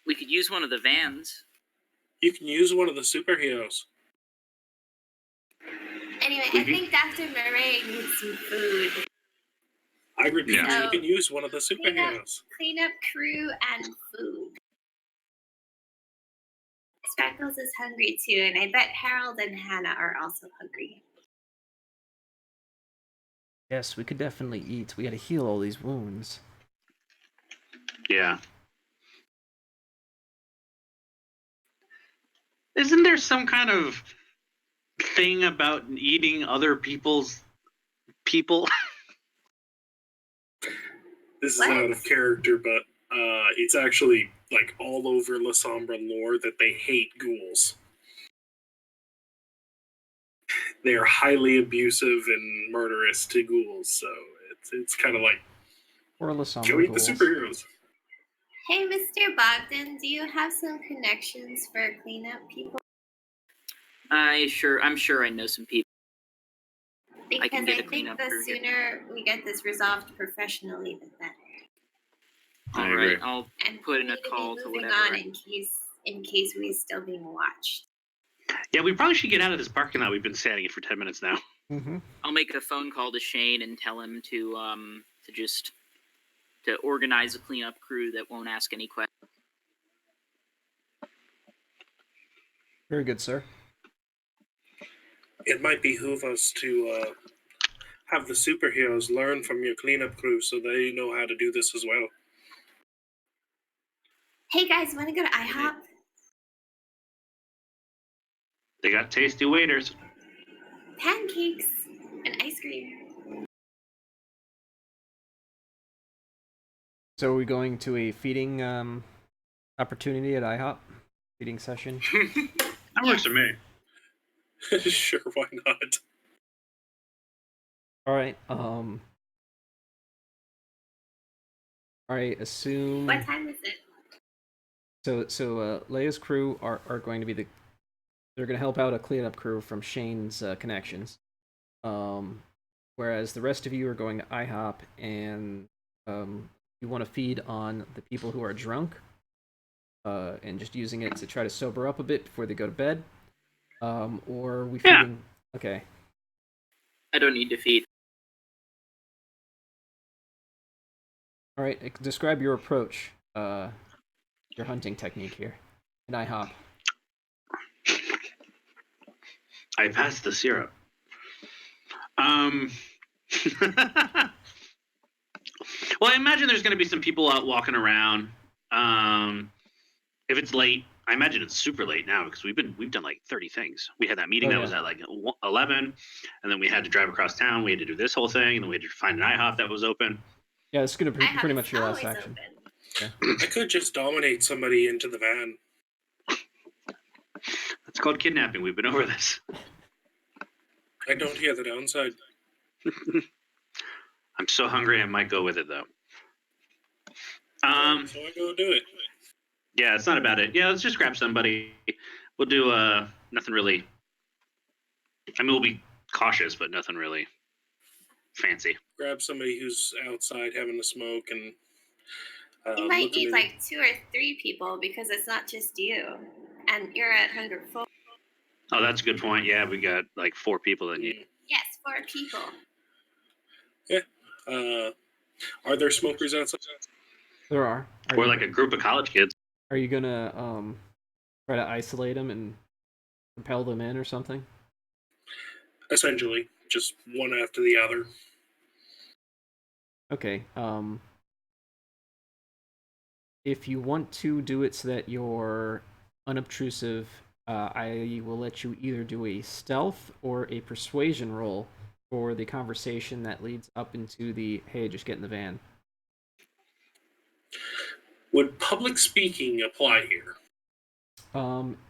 We could use one of the vans. You can use one of the superheroes. Anyway, I think Dr. Murray needs some food. I repeat, Yeah. you can use one of the superheroes. Cleanup crew and food. Sparkles is hungry too, and I bet Harold and Hannah are also hungry. Yes, we could definitely eat. We gotta heal all these wounds. Yeah. Isn't there some kind of thing about eating other people's people? This is What? out of character, but it's actually like all over La Sombra lore that they hate ghouls. They're highly abusive and murderous to ghouls, so it's kind of like Or Lasombra go eat the ghouls. superheroes. Hey, Mr. Bogdan, do you have some connections for cleanup people? I'm sure I know some people. Because can I, get a think cleanup the crew here. sooner we get this resolved professionally, the better. I All agree. right, I'll And put we in a need to be call to moving whatever. on in case we're still being watched. Yeah, we probably should get out of this parking lot. We've been standing here for 10 minutes now. Mm-hmm. I'll make a phone call to Shane and tell him to organize a cleanup crew that won't ask any questions. Very good, sir. It might behoove us to have the superheroes learn from your cleanup crew so they know how to do this as well. Hey guys, want to go to IHOP? They got tasty waiters. Pancakes and ice cream. So are we going to a feeding opportunity at IHOP? Feeding session? That works for me. Sure, why not? Alright, Alright, assume... What time is it? So Leia's crew are going to be they're going to help out a cleanup crew from Shane's connections. Whereas the rest of you are going to IHOP and you want to feed on the people who are drunk and just using it to try to sober up a bit before they go to bed. Or we feeding... Yeah. Okay. I don't need to feed. Alright, describe your approach, your hunting technique here in IHOP. I passed the syrup. Well, I imagine there's going to be some people out walking around. If it's late, I imagine it's super late now because we've done like 30 things. We had that meeting that was at like 11, and then we had to drive across town. We had to do this whole thing, and then we had to find an IHOP that was open. Yeah, it's going to be pretty much your last action. Yeah. I could just dominate somebody into the van. That's called kidnapping. We've been over this. I don't hear the downside. I'm so hungry I might go with it though. So I go do it. Yeah, it's not about it. Yeah, let's just grab somebody. We'll do nothing really. I mean, we'll be cautious, but nothing really fancy. Grab somebody who's outside having a smoke and. You might need like 2 or 3 people because it's not just you, and you're at Hunger Full. Oh, that's a good point. Yeah, we got like 4 people that need. Yes, 4 people. Yeah. Are there smokers outside? There are. Or like a group of college kids. Are you gonna try to isolate them and compel them in or something? Essentially, just one after the other. Okay. If you want to do it so that you're unobtrusive, I will let you either do a stealth or a persuasion roll for the conversation that leads up into the, hey, just get in the van. Would public speaking apply here?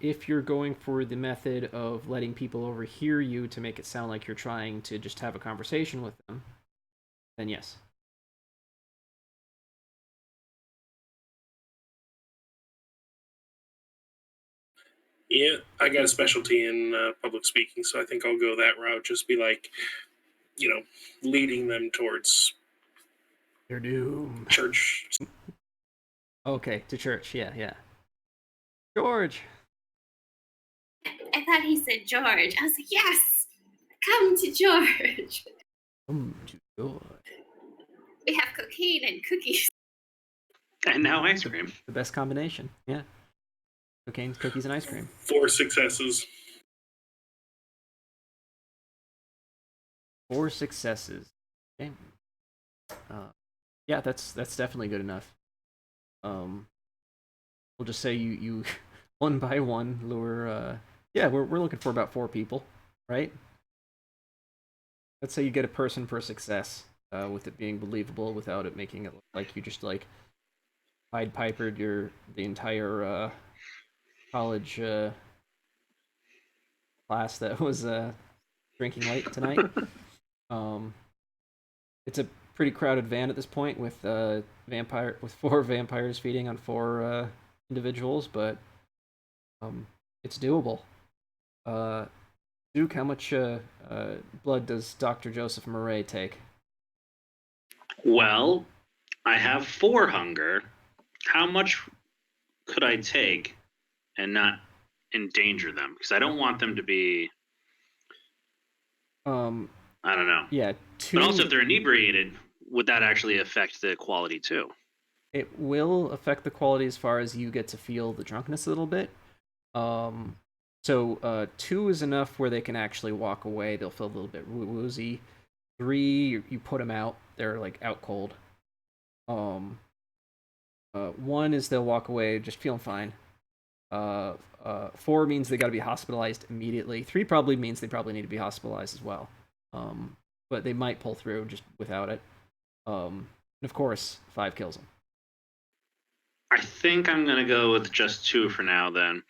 If you're going for the method of letting people overhear you to make it sound like you're trying to just have a conversation with them, then yes. Yeah, I got a specialty in public speaking, so I think I'll go that route. Just be like, leading them towards their doom. Church. Okay, to church. Yeah. George. I thought he said George. I was like, yes, come to George. Come to George. We have cocaine and cookies. And now ice cream. The best combination. Yeah. Cocaine, cookies, and ice cream. 4 successes. 4 successes. Okay. Yeah, that's definitely good enough. We'll just say you one by one lure. Yeah, we're looking for about 4 people, right? Let's say you get a person per success, with it being believable without it making it look like you just like Pied Pipered the entire college class that was drinking late tonight. It's a pretty crowded van at this point with 4 vampires feeding on 4 individuals, but it's doable. Duke, how much blood does Dr. Joseph Murray take? Well, I have 4 hunger. How much could I take and not endanger them? Because I don't want them to be I don't know. Yeah, two. But also, if they're inebriated, would that actually affect the quality too? It will affect the quality as far as you get to feel the drunkenness a little bit. So 2 is enough where they can actually walk away. They'll feel a little bit woozy. 3, you put them out. They're like out cold. 1 is they'll walk away just feeling fine. 4 means they got to be hospitalized immediately. 3 probably means they probably need to be hospitalized as well. But they might pull through just without it. And of course, 5 kills them. I think I'm gonna go with just 2 for now. Then,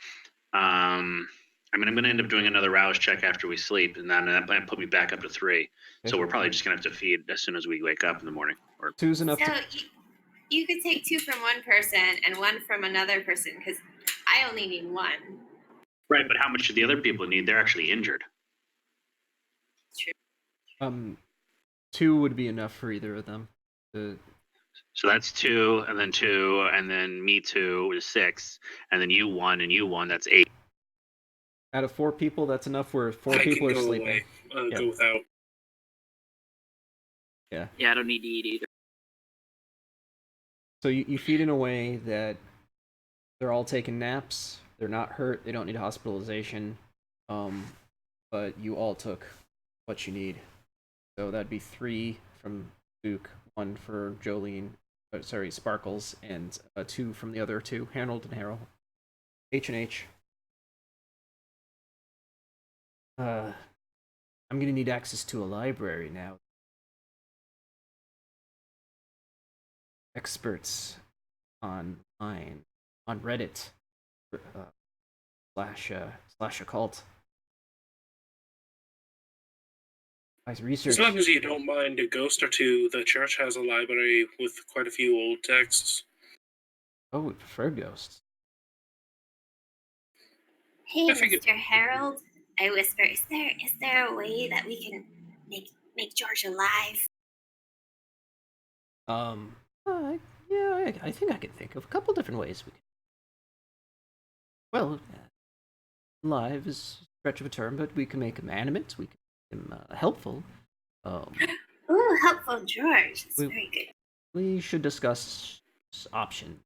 I mean, I'm gonna end up doing another rouse check after we sleep, and then that might put me back up to 3. So we're probably just gonna have to feed as soon as we wake up in the morning. Or 2's enough. So you could take 2 from one person and 1 from another person, because I only need 1. right, but how much do the other people need? They're actually injured. True. 2 would be enough for either of them. So that's 2, and then 2, and then me 2 is 6, and then you 1, and you 1. That's 8. Out of 4 people, that's enough where 4 I people can are go sleeping. away. Go without. Yeah. Yeah, I don't need to eat either. So you feed in a way that they're all taking naps. They're not hurt. They don't need hospitalization. But you all took what you need. So that'd be 3 from Duke, 1 for Jolene, Sparkles, and 2 from the other 2, Harold and Harold. H&H. I'm gonna need access to a library now. Experts online, on Reddit, slash occult. Research. As long as you don't mind a ghost or 2, the church has a library with quite a few old texts. Oh, we prefer ghosts. Hey, I figured- Mr. Harold, I whisper, is there a way that we can make George alive? Yeah, I think I can think of a couple different ways we can. Well, live is a stretch of a term, but we can make him animate. We can make him helpful. Ooh, helpful George. It's very good. We should discuss options.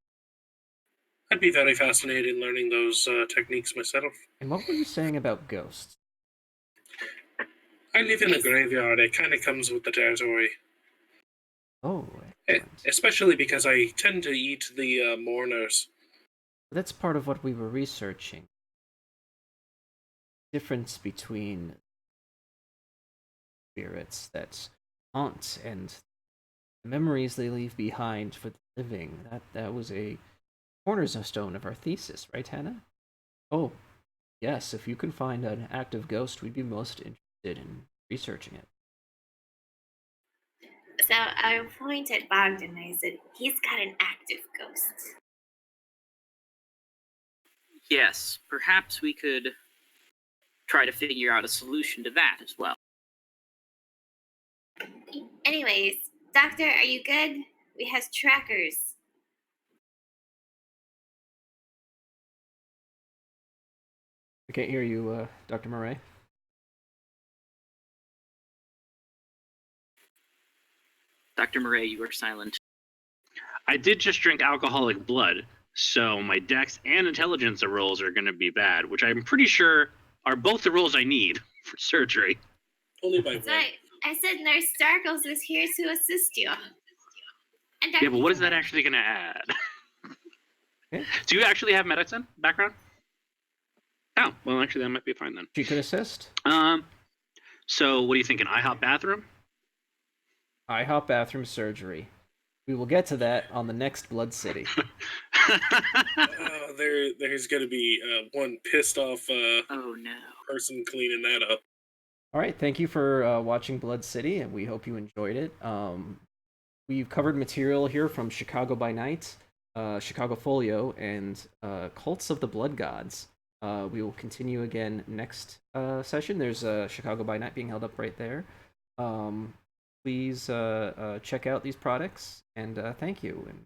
I'd be very fascinated in learning those techniques myself. And what were you saying about ghosts? I live in a graveyard. It kind of comes with the territory. Oh, excellent. Especially because I tend to eat the mourners. That's part of what we were researching. Difference between spirits that haunt and the memories they leave behind for the living. That was a cornerstone of our thesis, right, Hannah? Oh, yes. If you can find an active ghost, we'd be most interested in researching it. So I pointed Bogdan and I said, he's got an active ghost. Yes, perhaps we could try to figure out a solution to that as well. Anyways, Doctor, are you good? We have trackers. I can't hear you, Dr. Murray. Dr. Murray, you are silent. I did just drink alcoholic blood, so my dex and intelligence rolls are going to be bad, which I'm pretty sure are both the rolls I need for surgery. Only by So one. I said Nurse Starkles is here to assist you. And Yeah, but what is that actually going to add? Okay. Do you actually have medicine background? Oh, well, actually, that might be fine then. She could assist. So what are you thinking? IHOP bathroom? IHOP bathroom surgery. We will get to that on the next Blood City. There's going to be one pissed off Oh no. person cleaning that up. All right, thank you for watching Blood City, and we hope you enjoyed it. We've covered material here from Chicago by Night, Chicago Folio, and Cults of the Blood Gods. We will continue again next session. There's Chicago by Night being held up right there. Please check out these products, and thank you. And